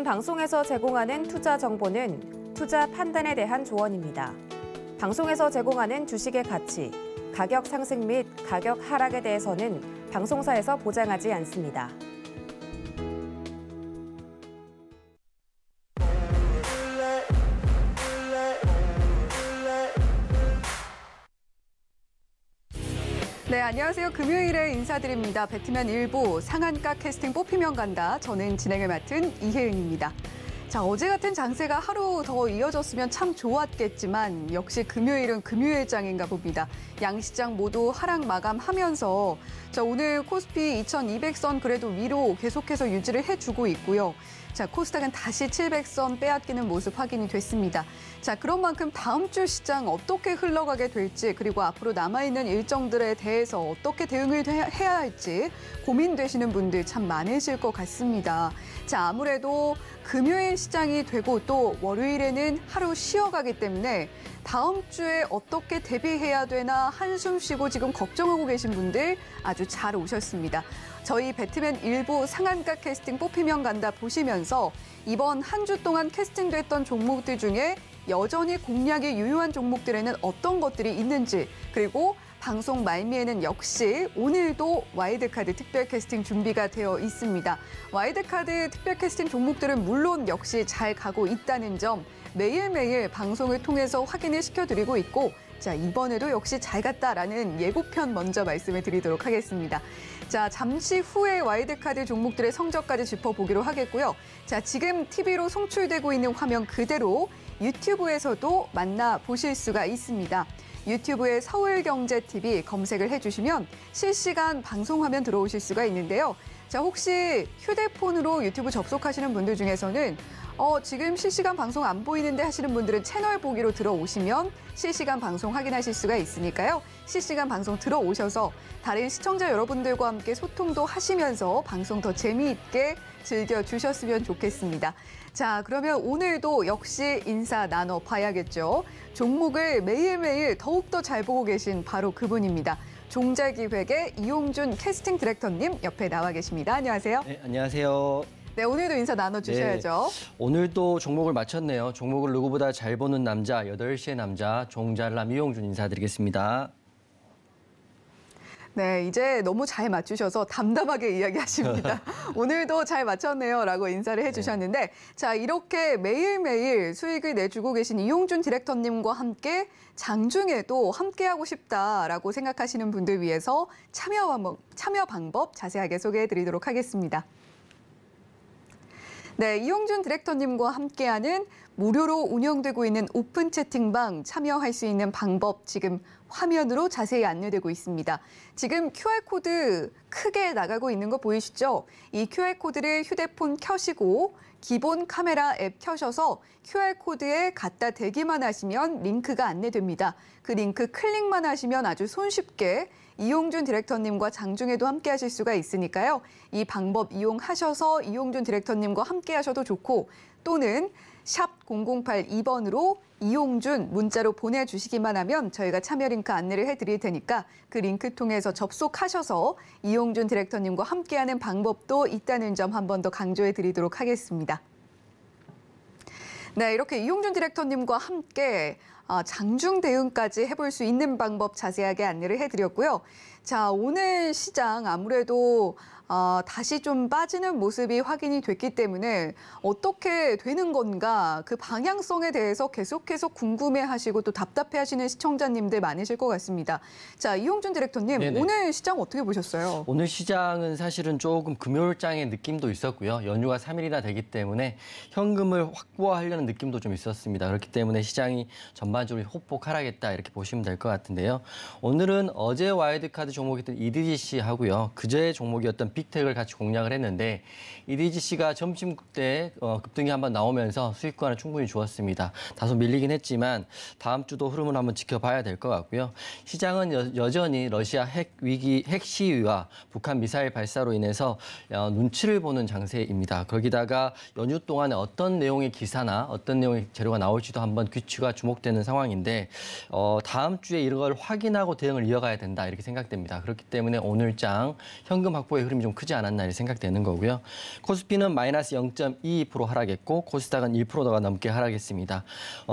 방송에서 제공하는 투자 정보는 투자 판단에 대한 조언입니다. 방송에서 제공하는 주식의 가치, 가격 상승 및 가격 하락에 대해서는 방송사에서 보장하지 않습니다. 네, 안녕하세요. 금요일에 인사드립니다. 배트맨 일부 상한가 캐스팅 뽑히면 간다. 저는 진행을 맡은 이혜은입니다. 자, 어제 같은 장세가 하루 더 이어졌으면 참 좋았겠지만 역시 금요일은 금요일장인가 봅니다. 양시장 모두 하락 마감하면서 오늘 코스피 2200선 그래도 위로 계속해서 유지를 해주고 있고요. 자, 코스닥은 다시 700선 빼앗기는 모습 확인이 됐습니다. 자, 그런 만큼 다음 주 시장 어떻게 흘러가게 될지 그리고 앞으로 남아있는 일정들에 대해서 어떻게 대응을 해야 할지 고민되시는 분들 참 많으실 것 같습니다. 자, 아무래도 금요일 시장이 되고 또 월요일에는 하루 쉬어가기 때문에 다음 주에 어떻게 대비해야 되나 한숨 쉬고 지금 걱정하고 계신 분들 아주 잘 오셨습니다. 저희 배트맨 일부 상한가 캐스팅 뽑히면 간다 보시면서 이번 한 주 동안 캐스팅됐던 종목들 중에 여전히 공략이 유효한 종목들에는 어떤 것들이 있는지 그리고 방송 말미에는 역시 오늘도 와일드카드 특별 캐스팅 준비가 되어 있습니다. 와일드카드 특별 캐스팅 종목들은 물론 역시 잘 가고 있다는 점 매일매일 방송을 통해서 확인을 시켜드리고 있고 자, 이번에도 역시 잘 갔다라는 예고편 먼저 말씀을 드리도록 하겠습니다. 자, 잠시 후에 와일드카드 종목들의 성적까지 짚어보기로 하겠고요. 자, 지금 TV로 송출되고 있는 화면 그대로 유튜브에서도 만나보실 수가 있습니다. 유튜브에 서울경제TV 검색을 해주시면 실시간 방송화면 들어오실 수가 있는데요. 자, 혹시 휴대폰으로 유튜브 접속하시는 분들 중에서는 지금 실시간 방송 안 보이는데 하시는 분들은 채널 보기로 들어오시면 실시간 방송 확인하실 수가 있으니까요. 실시간 방송 들어오셔서 다른 시청자 여러분들과 함께 소통도 하시면서 방송 더 재미있게 즐겨주셨으면 좋겠습니다. 자, 그러면 오늘도 역시 인사 나눠봐야겠죠. 종목을 매일매일 더욱더 잘 보고 계신 바로 그분입니다. 종자기획의 이용준 캐스팅 디렉터님 옆에 나와 계십니다. 안녕하세요. 네, 안녕하세요. 네, 오늘도 인사 나눠주셔야죠. 네, 오늘도 종목을 마쳤네요. 종목을 누구보다 잘 보는 남자, 8시의 남자, 종잘남 이용준 인사드리겠습니다. 네, 이제 너무 잘 맞추셔서 담담하게 이야기하십니다. 오늘도 잘 맞췄네요 라고 인사를 해주셨는데 자, 이렇게 매일매일 수익을 내주고 계신 이용준 디렉터님과 함께 장중에도 함께하고 싶다라고 생각하시는 분들 위해서 참여 방법 자세하게 소개해드리도록 하겠습니다. 네, 이용준 디렉터님과 함께하는 무료로 운영되고 있는 오픈 채팅방 참여할 수 있는 방법 지금 화면으로 자세히 안내되고 있습니다. 지금 QR코드 크게 나가고 있는 거 보이시죠? 이 QR코드를 휴대폰 켜시고 기본 카메라 앱 켜셔서 QR코드에 갖다 대기만 하시면 링크가 안내됩니다. 그 링크 클릭만 하시면 아주 손쉽게 이용준 디렉터님과 장중에도 함께 하실 수가 있으니까요. 이 방법 이용하셔서 이용준 디렉터님과 함께 하셔도 좋고 또는 샵 0082번으로 이용준 문자로 보내주시기만 하면 저희가 참여 링크 안내를 해드릴 테니까 그 링크 통해서 접속하셔서 이용준 디렉터님과 함께하는 방법도 있다는 점 한 번 더 강조해드리도록 하겠습니다. 네, 이렇게 이용준 디렉터님과 함께 장중 대응까지 해볼 수 있는 방법 자세하게 안내를 해드렸고요. 자, 오늘 시장 아무래도 다시 좀 빠지는 모습이 확인이 됐기 때문에 어떻게 되는 건가 그 방향성에 대해서 계속해서 궁금해하시고 또 답답해하시는 시청자님들 많으실 것 같습니다. 자, 이용준 디렉터님, 네네. 오늘 시장 어떻게 보셨어요? 오늘 시장은 사실은 조금 금요일장의 느낌도 있었고요. 연휴가 3일이나 되기 때문에 현금을 확보하려는 느낌도 좀 있었습니다. 그렇기 때문에 시장이 전반적으로 호폭 하락했다 이렇게 보시면 될 것 같은데요. 오늘은 어제 와일드카드 종목이었던 EDGC 하고요. 그제의 종목이었던 빅텍을 같이 공략을 했는데 EDGC가 점심 때 급등이 한번 나오면서 수익권은 충분히 좋았습니다. 다소 밀리긴 했지만 다음 주도 흐름을 한번 지켜봐야 될 것 같고요. 시장은 여전히 러시아 핵 시위와 북한 미사일 발사로 인해서 눈치를 보는 장세입니다. 거기다가 연휴 동안에 어떤 내용의 기사나 어떤 내용의 재료가 나올지도 한번 귀추가 주목되는 상황인데 다음 주에 이런 걸 확인하고 대응을 이어가야 된다 이렇게 생각됩니다. 그렇기 때문에 오늘장 현금 확보의 흐름이 좀 좀 크지 않았나 이렇게 생각되는 거고요. 코스피는 마이너스 0.22% 하락했고 코스닥은 1%가 넘게 하락했습니다.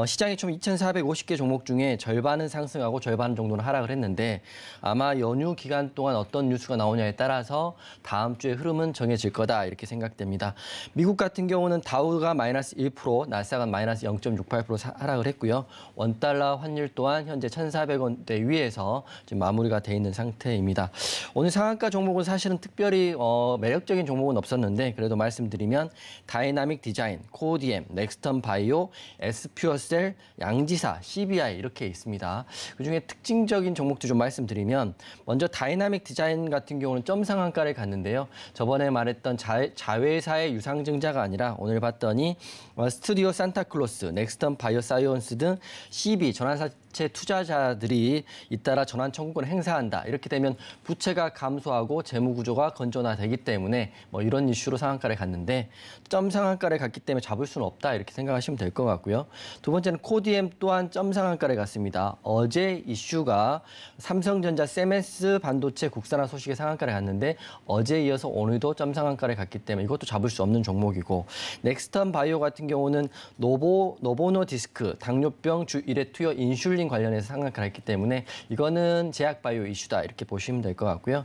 시장이 총 2,450개 종목 중에 절반은 상승하고 절반 정도는 하락을 했는데 아마 연휴 기간 동안 어떤 뉴스가 나오냐에 따라서 다음 주의 흐름은 정해질 거다 이렇게 생각됩니다. 미국 같은 경우는 다우가 마이너스 1%, 나스닥은 마이너스 0.68% 하락을 했고요. 원달러 환율 또한 현재 1,400원대 위에서 지금 마무리가 돼 있는 상태입니다. 오늘 상한가 종목은 사실은 특별히 매력적인 종목은 없었는데 그래도 말씀드리면 다이나믹 디자인, 코디엠, 넥스턴 바이오, S퓨어셀, 양지사, CBI 이렇게 있습니다. 그중에 특징적인 종목도 좀 말씀드리면 먼저 다이나믹 디자인 같은 경우는 점 상한가를 갔는데요. 저번에 말했던 자회사의 유상증자가 아니라 오늘 봤더니 스튜디오 산타클로스, 넥스턴 바이오사이언스 등 CB 전환사채 투자자들이 잇따라 전환 청구권을 행사한다. 이렇게 되면 부채가 감소하고 재무 구조가 건전화되기 때문에 이런 이슈로 상한가를 갔는데 점 상한가를 갔기 때문에 잡을 수는 없다. 이렇게 생각하시면 될 것 같고요. 두 번째는 코디엠 또한 점 상한가를 갔습니다. 어제 이슈가 삼성전자 세메스 반도체 국산화 소식에 상한가를 갔는데 어제 이어서 오늘도 점 상한가를 갔기 때문에 이것도 잡을 수 없는 종목이고 넥스턴 바이오 같은 경우는 노보노디스크 당뇨병 주 1회 투여 인슐린 관련해서 상한가를 했기 때문에 이거는 제약바이오 이슈다 이렇게 보시면 될 것 같고요.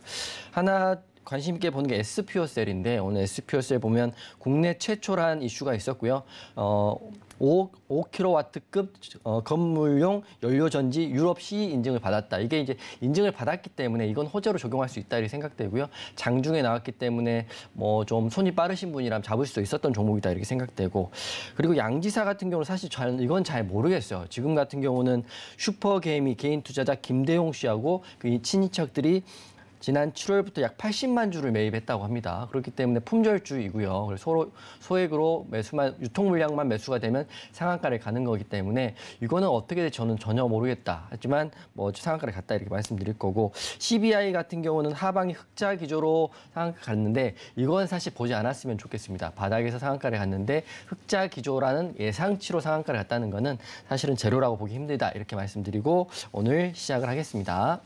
하나 관심 있게 보는 게 S퓨어셀인데 오늘 S퓨어셀 보면 국내 최초란 이슈가 있었고요. 5kW급 건물용 연료전지 유럽 CE 인증을 받았다. 이게 이제 인증을 받았기 때문에 이건 호재로 적용할 수 있다 이렇게 생각되고요. 장중에 나왔기 때문에 좀 손이 빠르신 분이라면 잡을 수 있었던 종목이다 이렇게 생각되고 그리고 양지사 같은 경우는 사실 이건 잘 모르겠어요. 지금 같은 경우는 슈퍼게임이 개인 투자자 김대용 씨하고 그 친인척들이 지난 7월부터 약 80만 주를 매입했다고 합니다. 그렇기 때문에 품절주이고요. 그래서 소액으로 유통 물량만 매수가 되면 상한가를 가는 거기 때문에 이거는 어떻게 될지 저는 전혀 모르겠다. 하지만 상한가를 갔다 이렇게 말씀드릴 거고 CBI 같은 경우는 하방이 흑자 기조로 상한가 갔는데 이건 사실 보지 않았으면 좋겠습니다. 바닥에서 상한가를 갔는데 흑자 기조라는 예상치로 상한가를 갔다는 거는 사실은 제로라고 보기 힘들다 이렇게 말씀드리고 오늘 시작을 하겠습니다.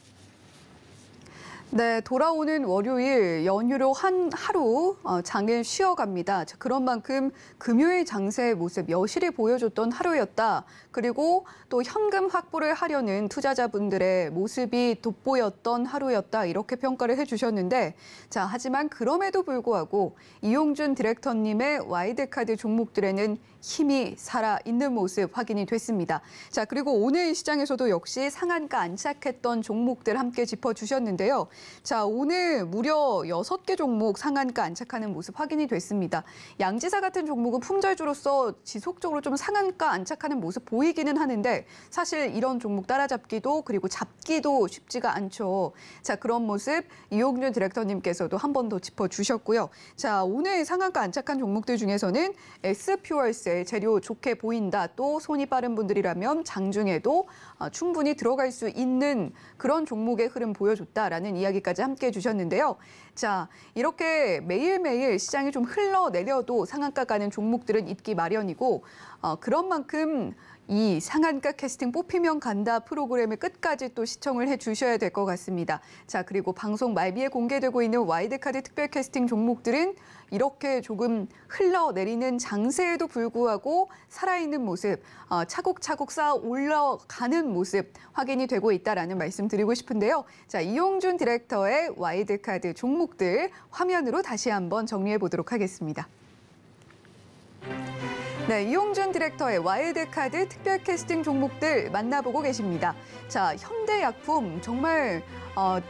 네, 돌아오는 월요일 연휴로 하루 장을 쉬어갑니다. 그런 만큼 금요일 장세의 모습 여실히 보여줬던 하루였다. 그리고 또 현금 확보를 하려는 투자자분들의 모습이 돋보였던 하루였다. 이렇게 평가를 해주셨는데 자, 하지만 그럼에도 불구하고 이용준 디렉터님의 와이드카드 종목들에는 힘이 살아있는 모습 확인이 됐습니다. 자, 그리고 오늘 시장에서도 역시 상한가 안착했던 종목들 함께 짚어주셨는데요. 자, 오늘 무려 6개 종목 상한가 안착하는 모습 확인이 됐습니다. 양지사 같은 종목은 품절주로서 지속적으로 좀 상한가 안착하는 모습 보이기는 하는데 사실 이런 종목 따라잡기도 그리고 잡기도 쉽지가 않죠. 자, 그런 모습 이용준 디렉터님께서도 한 번 더 짚어주셨고요. 자, 오늘 상한가 안착한 종목들 중에서는 S퓨어셀 재료 좋게 보인다. 또 손이 빠른 분들이라면 장중에도 충분히 들어갈 수 있는 그런 종목의 흐름 보여줬다라는 이야기까지 함께 해주셨는데요. 자, 이렇게 매일매일 시장이 좀 흘러내려도 상한가 가는 종목들은 있기 마련이고 그런 만큼 이 상한가 캐스팅 뽑히면 간다 프로그램을 끝까지 또 시청을 해주셔야 될 것 같습니다. 자, 그리고 방송 말미에 공개되고 있는 와이드카드 특별 캐스팅 종목들은 이렇게 조금 흘러내리는 장세에도 불구하고 살아있는 모습, 차곡차곡 쌓아 올라가는 모습 확인이 되고 있다라는 말씀 드리고 싶은데요. 자, 이용준 디렉터의 와이드카드 종목들 화면으로 다시 한번 정리해 보도록 하겠습니다. 네, 이용준 디렉터의 와일드카드 특별 캐스팅 종목들 만나보고 계십니다. 자, 현대약품 정말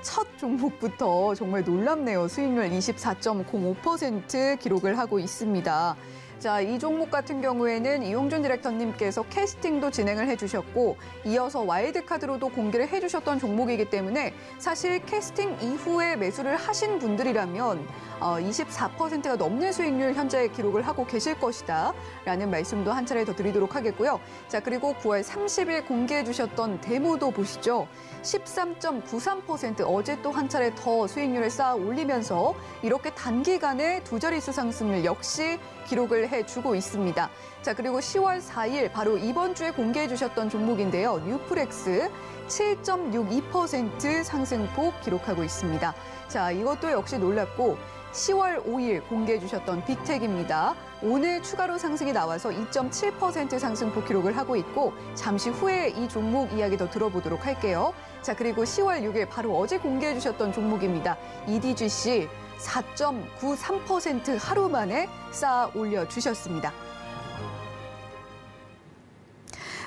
첫 종목부터 정말 놀랍네요. 수익률 24.05% 기록을 하고 있습니다. 자, 이 종목 같은 경우에는 이용준 디렉터님께서 캐스팅도 진행을 해주셨고 이어서 와일드카드로도 공개를 해주셨던 종목이기 때문에 사실 캐스팅 이후에 매수를 하신 분들이라면 24%가 넘는 수익률 현재 기록을 하고 계실 것이다 라는 말씀도 한 차례 더 드리도록 하겠고요. 자, 그리고 9월 30일 공개해 주셨던 데모도 보시죠. 13.93% 어제 또 한 차례 더 수익률을 쌓아 올리면서 이렇게 단기간에 두 자릿수 상승률 역시 기록을 해주고 있습니다. 자, 그리고 10월 4일 바로 이번 주에 공개해 주셨던 종목인데요. 뉴프렉스 7.62% 상승폭 기록하고 있습니다. 자, 이것도 역시 놀랍고 10월 5일 공개해 주셨던 빅텍입니다. 오늘 추가로 상승이 나와서 2.7% 상승폭 기록을 하고 있고 잠시 후에 이 종목 이야기 더 들어보도록 할게요. 자, 그리고 10월 6일 바로 어제 공개해 주셨던 종목입니다. EDGC 4.93% 하루 만에 쌓아 올려주셨습니다.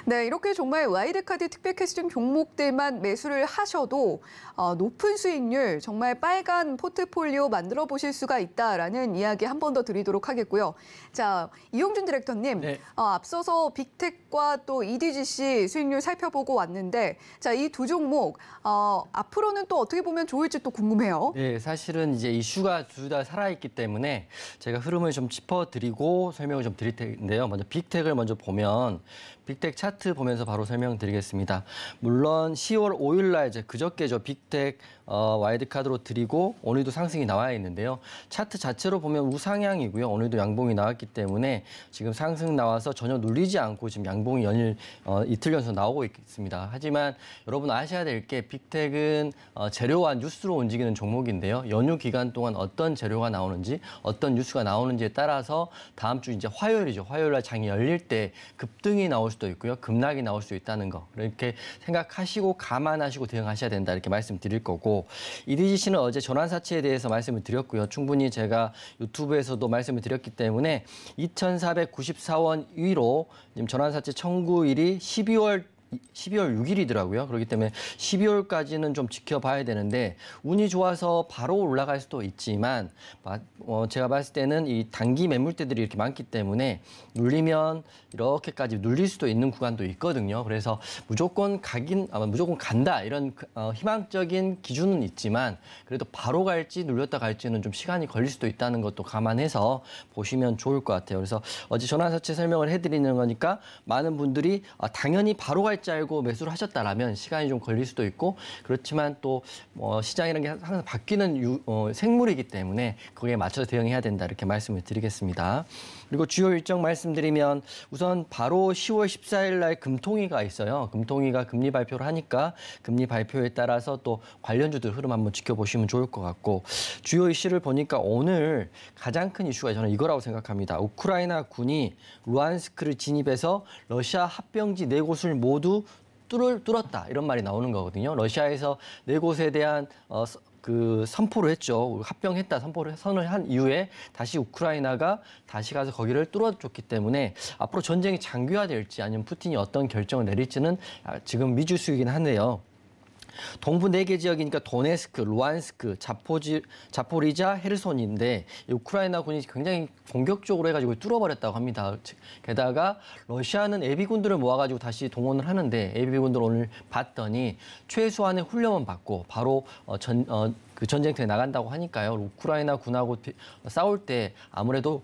네, 이렇게 정말 와이드카드 특별 캐스팅 종목들만 매수를 하셔도 높은 수익률, 정말 빨간 포트폴리오 만들어 보실 수가 있다라는 이야기 한 번 더 드리도록 하겠고요. 자, 이용준 디렉터님, 네. 앞서서 빅텍과 또 EDGC 수익률 살펴보고 왔는데, 자, 이 두 종목 앞으로는 또 어떻게 보면 좋을지 또 궁금해요. 네, 사실은 이제 이슈가 둘 다 살아있기 때문에 제가 흐름을 좀 짚어드리고 설명을 좀 드릴 텐데요. 먼저 빅텍을 먼저 보면 빅텍 차트 보면서 바로 설명드리겠습니다. 물론 10월 5일 날 이제 그저께죠. 빅텍 와이드카드로 드리고 오늘도 상승이 나와 있는데요. 차트 자체로 보면 우상향이고요. 오늘도 양봉이 나왔기 때문에 지금 상승 나와서 전혀 눌리지 않고 지금 양봉이 연일 이틀 연속 나오고 있습니다. 하지만 여러분 아셔야 될 게 빅텍은 재료와 뉴스로 움직이는 종목인데요. 연휴 기간 동안 어떤 재료가 나오는지 어떤 뉴스가 나오는지에 따라서 다음 주 이제 화요일이죠. 화요일 날 장이 열릴 때 급등이 나올 수도 있고요. 급락이 나올 수 있다는 거. 이렇게 생각하시고 감안하시고 대응하셔야 된다. 이렇게 말씀드릴 거고 EDGC는 어제 전환사채에 대해서 말씀을 드렸고요. 충분히 제가 유튜브에서도 말씀을 드렸기 때문에 2,494원 위로 지금 전환사채 청구일이 12월 6일이더라고요. 그렇기 때문에 12월까지는 좀 지켜봐야 되는데 운이 좋아서 바로 올라갈 수도 있지만 제가 봤을 때는 이 단기 매물대들이 이렇게 많기 때문에 눌리면 이렇게까지 눌릴 수도 있는 구간도 있거든요. 그래서 무조건 무조건 간다 이런 희망적인 기준은 있지만 그래도 바로 갈지 눌렸다 갈지는 좀 시간이 걸릴 수도 있다는 것도 감안해서 보시면 좋을 것 같아요. 그래서 어제 전환사채 설명을 해드리는 거니까 많은 분들이 당연히 바로 갈지 알고 매수를 하셨다라면 시간이 좀 걸릴 수도 있고 그렇지만 또 시장이라는 게 항상 바뀌는 생물이기 때문에 거기에 맞춰서 대응해야 된다 이렇게 말씀을 드리겠습니다. 그리고 주요 일정 말씀드리면 우선 바로 10월 14일 날 금통위가 있어요. 금통위가 금리 발표를 하니까 금리 발표에 따라서 또 관련주들 흐름 한번 지켜보시면 좋을 것 같고 주요 이슈를 보니까 오늘 가장 큰 이슈가 저는 이거라고 생각합니다. 우크라이나 군이 루안스크를 진입해서 러시아 합병지 4곳을 모두 뚫었다 이런 말이 나오는 거거든요. 러시아에서 4곳에 대한 선포를 했죠. 합병했다 선을 한 이후에 다시 우크라이나가 다시 가서 거기를 뚫어줬기 때문에 앞으로 전쟁이 장기화될지 아니면 푸틴이 어떤 결정을 내릴지는 지금 미지수이긴 한데요. 동부 4개 지역이니까 도네스크, 루안스크, 자포리자, 헤르손인데 우크라이나 군이 굉장히 공격적으로 해가지고 뚫어버렸다고 합니다. 게다가 러시아는 예비군들을 모아가지고 다시 동원을 하는데 예비군들 오늘 봤더니 최소한의 훈련만 받고 바로 그 전쟁터에 나간다고 하니까요. 우크라이나 군하고 싸울 때 아무래도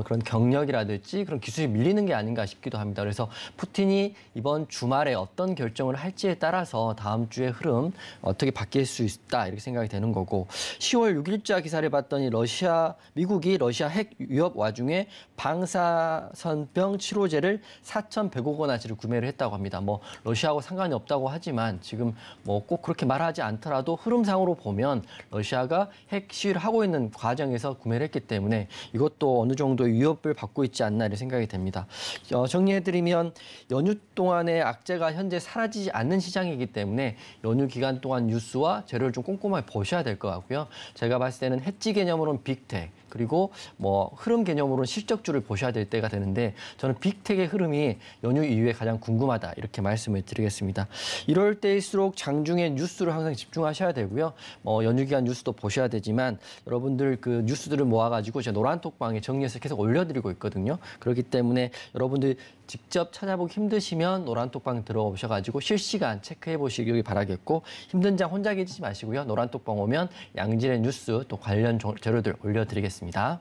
그런 경력이라든지 그런 기술이 밀리는 게 아닌가 싶기도 합니다. 그래서 푸틴이 이번 주말에 어떤 결정을 할지에 따라서 다음 주의 흐름 어떻게 바뀔 수 있다 이렇게 생각이 되는 거고 10월 6일자 기사를 봤더니 미국이 러시아 핵 위협 와중에 방사선병 치료제를 4,100억 원어치를 구매를 했다고 합니다. 러시아하고 상관이 없다고 하지만 지금 꼭 그렇게 말하지 않더라도 흐름상으로 보면 러시아가 핵 시위를 하고 있는 과정에서 구매를 했기 때문에 이것도 어느 정도 위협을 받고 있지 않나 이런 생각이 됩니다. 정리해드리면 연휴 동안의 악재가 현재 사라지지 않는 시장이기 때문에 연휴 기간 동안 뉴스와 재료를 좀 꼼꼼하게 보셔야 될 것 같고요. 제가 봤을 때는 해지 개념으로는 빅텍 그리고 흐름 개념으로는 실적주를 보셔야 될 때가 되는데 저는 빅텍의 흐름이 연휴 이후에 가장 궁금하다 이렇게 말씀을 드리겠습니다. 이럴 때일수록 장중에 뉴스를 항상 집중하셔야 되고요. 연휴 기간 뉴스도 보셔야 되지만 여러분들 그 뉴스들을 모아가지고 제가 노란톡방에 정리해서 계속 올려드리고 있거든요. 그렇기 때문에 여러분들 직접 찾아보기 힘드시면 노란톡방 들어오셔가지고 실시간 체크해 보시길 바라겠고 힘든 장 혼자 계시지 마시고요. 노란톡방 오면 양질의 뉴스 또 관련 재료들 올려드리겠습니다.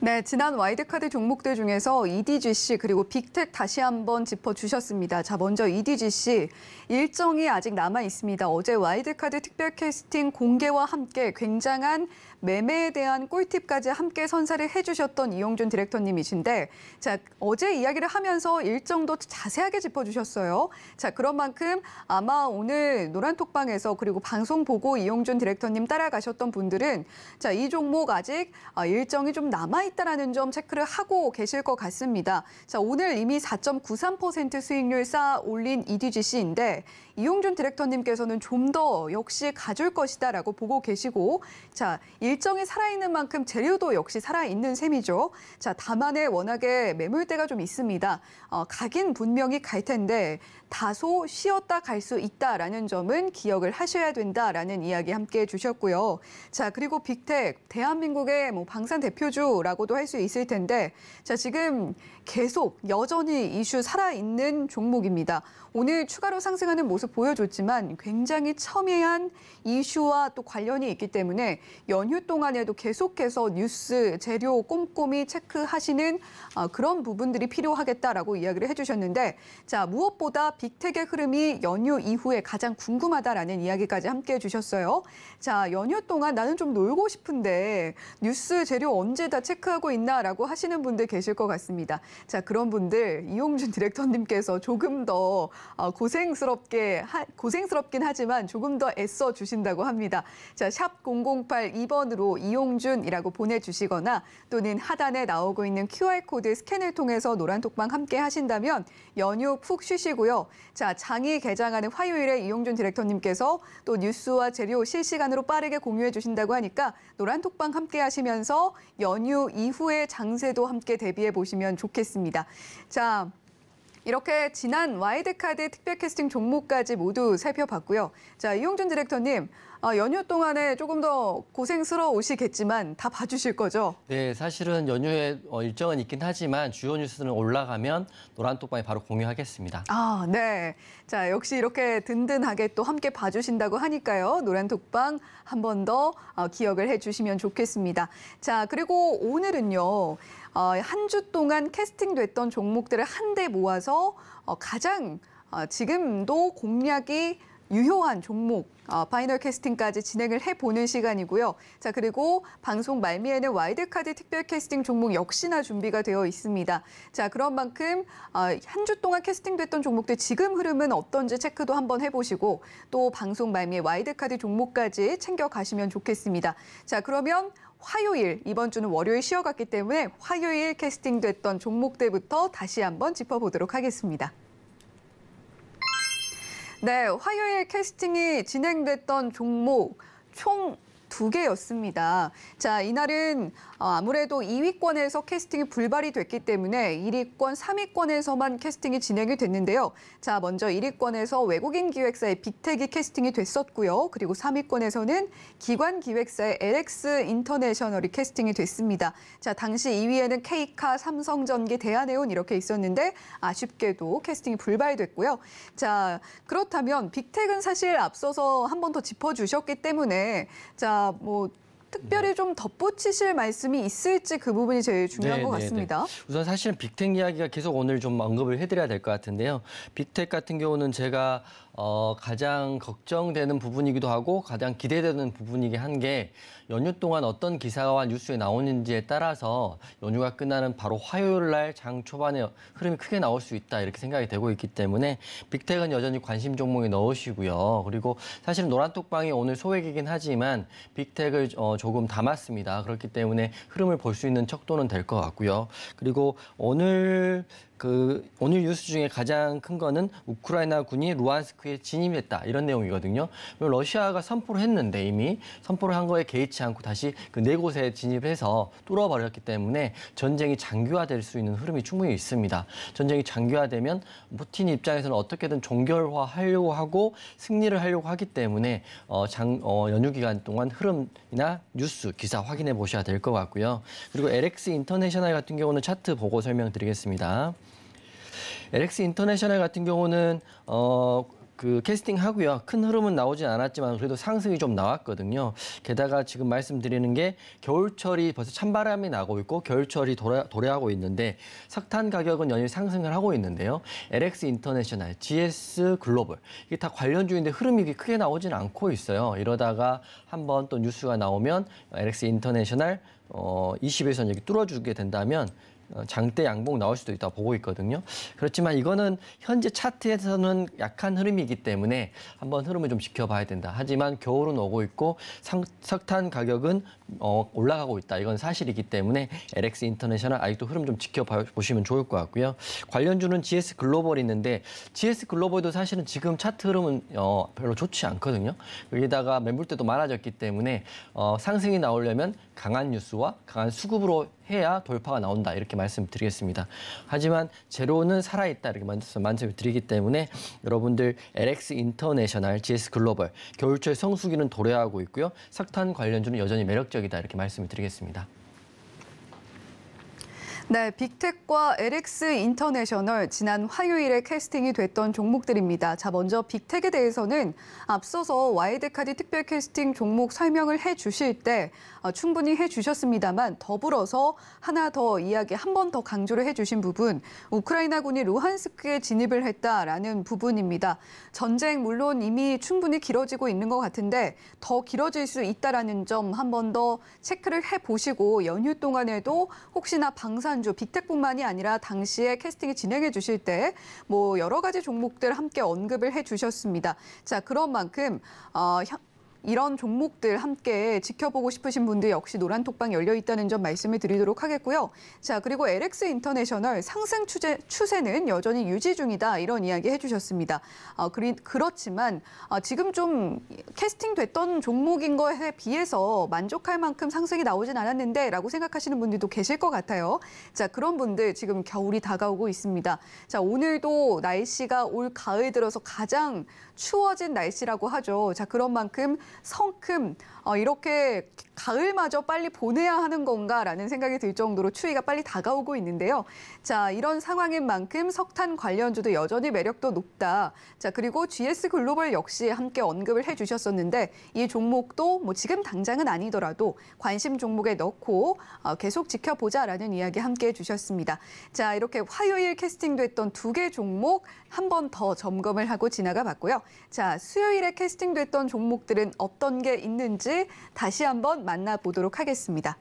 네, 지난 와이드카드 종목들 중에서 EDGC 그리고 빅텍 다시 한번 짚어주셨습니다. 자, 먼저 EDGC 일정이 아직 남아 있습니다. 어제 와이드카드 특별 캐스팅 공개와 함께 굉장한 매매에 대한 꿀팁까지 함께 선사를 해주셨던 이용준 디렉터님이신데, 자, 어제 이야기를 하면서 일정도 자세하게 짚어주셨어요. 자, 그런 만큼 아마 오늘 노란톡방에서 그리고 방송 보고 이용준 디렉터님 따라가셨던 분들은 자, 이 종목 아직 일정이 좀 남아있다라는 점 체크를 하고 계실 것 같습니다. 자, 오늘 이미 4.93% 수익률 쌓아 올린 EDGC인데 이용준 디렉터님께서는 좀 더 역시 가줄 것이다라고 보고 계시고, 자, 일정이 살아있는 만큼 재료도 역시 살아있는 셈이죠. 자, 다만에 워낙에 매물대가 좀 있습니다. 가긴 분명히 갈 텐데 다소 쉬었다 갈 수 있다라는 점은 기억을 하셔야 된다라는 이야기 함께 해주셨고요. 자, 그리고 빅텍, 대한민국의 뭐 방산 대표주라고도 할 수 있을 텐데, 자, 지금 계속 여전히 이슈 살아있는 종목입니다. 오늘 추가로 상승하는 모습 보여줬지만 굉장히 첨예한 이슈와 또 관련이 있기 때문에 연휴 동안에도 계속해서 뉴스, 재료 꼼꼼히 체크하시는 그런 부분들이 필요하겠다라고 이야기를 해주셨는데, 자, 무엇보다 빅텍의 흐름이 연휴 이후에 가장 궁금하다라는 이야기까지 함께 해주셨어요. 자, 연휴 동안 나는 좀 놀고 싶은데 뉴스, 재료 언제 다 체크하고 있나라고 하시는 분들 계실 것 같습니다. 자, 그런 분들 이용준 디렉터님께서 조금 더 고생스럽긴 하지만 조금 더 애써 주신다고 합니다. 자, 샵 008 2번으로 이용준이라고 보내주시거나 또는 하단에 나오고 있는 QR코드 스캔을 통해서 노란톡방 함께 하신다면 연휴 푹 쉬시고요. 자, 장이 개장하는 화요일에 이용준 디렉터님께서 또 뉴스와 재료 실시간으로 빠르게 공유해 주신다고 하니까 노란톡방 함께 하시면서 연휴 이후의 장세도 함께 대비해 보시면 좋겠습니다. 자, 이렇게 지난 와이드카드 특별 캐스팅 종목까지 모두 살펴봤고요. 자, 이용준 디렉터님, 연휴 동안에 조금 더 고생스러우시겠지만 다 봐주실 거죠? 네, 사실은 연휴에 일정은 있긴 하지만 주요 뉴스는 올라가면 노란톡방에 바로 공유하겠습니다. 아, 네. 자, 역시 이렇게 든든하게 또 함께 봐주신다고 하니까요. 노란톡방 한 번 더 기억을 해주시면 좋겠습니다. 자, 그리고 오늘은요. 한 주 동안 캐스팅됐던 종목들을 한데 모아서 가장 지금도 공략이 유효한 종목 파이널 캐스팅까지 진행을 해보는 시간이고요. 자, 그리고 방송 말미에는 와이드카드 특별 캐스팅 종목 역시나 준비가 되어 있습니다. 자, 그런 만큼 한 주 동안 캐스팅됐던 종목들 지금 흐름은 어떤지 체크도 한번 해보시고 또 방송 말미에 와이드카드 종목까지 챙겨가시면 좋겠습니다. 자, 그러면 화요일, 이번 주는 월요일 쉬어갔기 때문에 화요일 캐스팅됐던 종목들부터 다시 한번 짚어보도록 하겠습니다. 네, 화요일 캐스팅이 진행됐던 종목 총 2개였습니다. 자, 이날은 아무래도 2위권에서 캐스팅이 불발이 됐기 때문에 1위권, 3위권에서만 캐스팅이 진행이 됐는데요. 자, 먼저 1위권에서 외국인 기획사의 빅텍이 캐스팅이 됐었고요. 그리고 3위권에서는 기관 기획사의 LX 인터내셔널이 캐스팅이 됐습니다. 자, 당시 2위에는 K카, 삼성전기, 대한해운 이렇게 있었는데 아쉽게도 캐스팅이 불발됐고요. 자, 그렇다면 빅텍은 사실 앞서서 한 번 더 짚어주셨기 때문에 자, 뭐 특별히 좀 덧붙이실 말씀이 있을지 그 부분이 제일 중요한 것 같습니다. 우선 사실은 빅텍 이야기가 계속 오늘 좀 언급을 해드려야 될 것 같은데요. 빅텍 같은 경우는 제가 가장 걱정되는 부분이기도 하고 가장 기대되는 부분이긴 한 게 연휴 동안 어떤 기사와 뉴스에 나오는지에 따라서 연휴가 끝나는 바로 화요일 날 장 초반에 흐름이 크게 나올 수 있다 이렇게 생각이 되고 있기 때문에 빅텍은 여전히 관심 종목에 넣으시고요. 그리고 사실은 노란톡방이 오늘 소액이긴 하지만 빅텍을 조금 담았습니다. 그렇기 때문에 흐름을 볼 수 있는 척도는 될 것 같고요. 그리고 오늘 뉴스 중에 가장 큰 거는 우크라이나 군이 루안스크에 진입했다 이런 내용이거든요. 러시아가 선포를 했는데 이미 선포를 한 거에 개의치 않고 다시 그 네 곳에 진입해서 뚫어버렸기 때문에 전쟁이 장기화될 수 있는 흐름이 충분히 있습니다. 전쟁이 장기화되면 푸틴 입장에서는 어떻게든 종결화하려고 하고 승리를 하려고 하기 때문에 연휴 기간 동안 흐름이나 뉴스, 기사 확인해 보셔야 될 것 같고요. 그리고 LX 인터내셔널 같은 경우는 차트 보고 설명드리겠습니다. LX 인터내셔널 같은 경우는 그 캐스팅 하고요. 큰 흐름은 나오진 않았지만 그래도 상승이 좀 나왔거든요. 게다가 지금 말씀드리는 게 겨울철이 벌써 찬바람이 나고 있고 겨울철이 도래하고 있는데 석탄 가격은 연일 상승을 하고 있는데요. LX 인터내셔널, GS 글로벌 이게 다 관련주인데 흐름이 크게 나오진 않고 있어요. 이러다가 한번 또 뉴스가 나오면 LX 인터내셔널 20에선 여기 뚫어주게 된다면 장대 양봉 나올 수도 있다고 보고 있거든요. 그렇지만 이거는 현재 차트에서는 약한 흐름이기 때문에 한번 흐름을 좀 지켜봐야 된다. 하지만 겨울은 오고 있고 석탄 가격은 올라가고 있다. 이건 사실이기 때문에 LX 인터내셔널 아직도 흐름 좀 지켜보시면 좋을 것 같고요. 관련주는 GS 글로벌이 있는데 GS 글로벌도 사실은 지금 차트 흐름은 별로 좋지 않거든요. 여기다가 매물대도 많아졌기 때문에 상승이 나오려면 강한 뉴스와 강한 수급으로 해야 돌파가 나온다. 이렇게 말씀드리겠습니다. 하지만 제로는 살아있다. 이렇게 말씀을 드리기 때문에 여러분들 LX 인터내셔널, GS 글로벌, 겨울철 성수기는 도래하고 있고요. 석탄 관련주는 여전히 매력적이다. 이렇게 말씀을 드리겠습니다. 네, 빅텍과 LX 인터내셔널 지난 화요일에 캐스팅이 됐던 종목들입니다. 자, 먼저 빅텍에 대해서는 앞서서 와일드카드 특별 캐스팅 종목 설명을 해주실 때 충분히 해주셨습니다만 더불어서 하나 더 이야기 한 번 더 강조를 해주신 부분, 우크라이나군이 루한스크에 진입을 했다라는 부분입니다. 전쟁 물론 이미 충분히 길어지고 있는 것 같은데 더 길어질 수 있다라는 점 한 번 더 체크를 해보시고 연휴 동안에도 혹시나 방산주, 빅텍뿐만이 아니라 당시에 캐스팅이 진행해 주실 때 뭐 여러 가지 종목들 함께 언급을 해주셨습니다. 자, 그런 만큼 이런 종목들 함께 지켜보고 싶으신 분들 역시 노란톡방 열려 있다는 점 말씀을 드리도록 하겠고요. 자, 그리고 LX 인터내셔널 상승 추세는 여전히 유지 중이다. 이런 이야기 해주셨습니다. 그렇지만 지금 좀 캐스팅됐던 종목인 거에 비해서 만족할 만큼 상승이 나오진 않았는데 라고 생각하시는 분들도 계실 것 같아요. 자, 그런 분들 지금 겨울이 다가오고 있습니다. 자, 오늘도 날씨가 올 가을 들어서 가장 추워진 날씨라고 하죠. 자, 그런 만큼 성큼 이렇게 가을마저 빨리 보내야 하는 건가라는 생각이 들 정도로 추위가 빨리 다가오고 있는데요. 자, 이런 상황인 만큼 석탄 관련주도 여전히 매력도 높다. 자, 그리고 GS 글로벌 역시 함께 언급을 해주셨었는데 이 종목도 뭐 지금 당장은 아니더라도 관심 종목에 넣고 계속 지켜보자라는 이야기 함께 해주셨습니다. 자, 이렇게 화요일 캐스팅됐던 두 개 종목 한 번 더 점검을 하고 지나가 봤고요. 자, 수요일에 캐스팅됐던 종목들은 어떤 게 있는지 다시 한번 만나보도록 하겠습니다.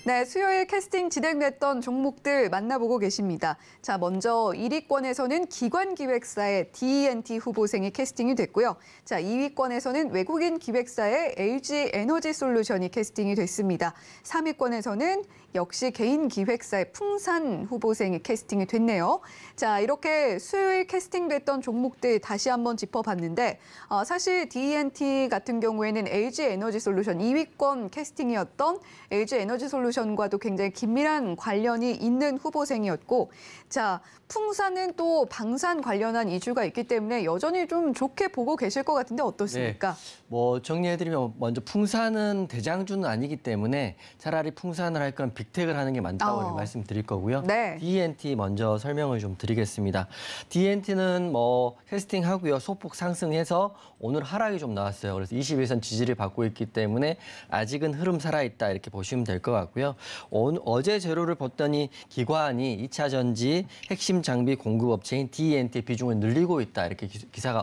네, 수요일 캐스팅 진행됐던 종목들 만나보고 계십니다. 자, 먼저 1위권에서는 기관기획사의 DE&T 후보생이 캐스팅이 됐고요. 자, 2위권에서는 외국인 기획사의 LG 에너지솔루션이 캐스팅이 됐습니다. 3위권에서는 역시 개인 기획사의 풍산 후보생이 캐스팅이 됐네요. 자, 이렇게 수요일 캐스팅됐던 종목들 다시 한번 짚어봤는데 사실 DE&T 같은 경우에는 LG 에너지솔루션 2위권 캐스팅이었던 LG 에너지솔루션과도 굉장히 긴밀한 관련이 있는 후보생이었고, 자, 풍산은 또 방산 관련한 이슈가 있기 때문에 여전히 좀 좋게 보고 계실 것 같은데 어떻습니까? 네, 뭐 정리해드리면 먼저 풍산은 대장주는 아니기 때문에 차라리 풍산을 할 건 빅텍을 하는 게 맞다고 말씀드릴 거고요. 네. DE&T 먼저 설명을 좀 드리겠습니다. DE&T는 뭐 캐스팅하고요. 소폭 상승해서 오늘 하락이 좀 나왔어요. 그래서 21선 지지를 받고 있기 때문에 아직은 흐름 살아있다 이렇게 보시면 될 것 같고요. 어제 재료를 봤더니 기관이 2차 전지 핵심 장비 공급업체인 DE&T의 비중을 늘리고 있다. 이렇게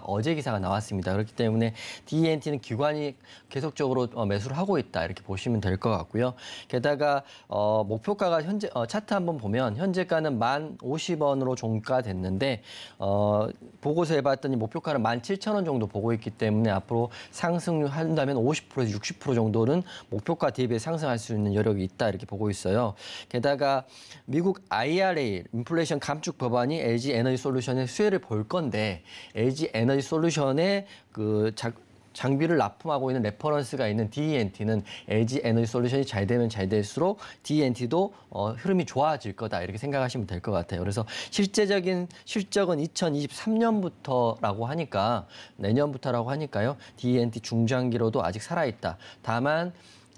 어제 기사가 나왔습니다. 그렇기 때문에 DE&T는 기관이 계속적으로 매수를 하고 있다. 이렇게 보시면 될 것 같고요. 게다가 목표가가 현재 차트 한번 보면 현재가는 1,050원으로 종가됐는데 보고서 해봤더니 목표가는 17,000원 정도 보고 있기 때문에 앞으로 상승 한다면 50%에서 60% 정도는 목표가 대비해 상승할 수 있는 여력이 있다. 이렇게 보고 있어요. 게다가 미국 IRA 인플레이션 감축 법안이 LG 에너지 솔루션의 수혜를 볼 건데 LG 에너지 솔루션의 장비를 납품하고 있는 레퍼런스가 있는 DE&T는 LG 에너지 솔루션이 잘 되면 잘 될수록 DE&T도 흐름이 좋아질 거다 이렇게 생각하시면 될 것 같아요. 그래서 실제적인 실적은 2023년부터라고 하니까 내년부터라고 하니까요. DE&T 중장기로도 아직 살아있다. 다만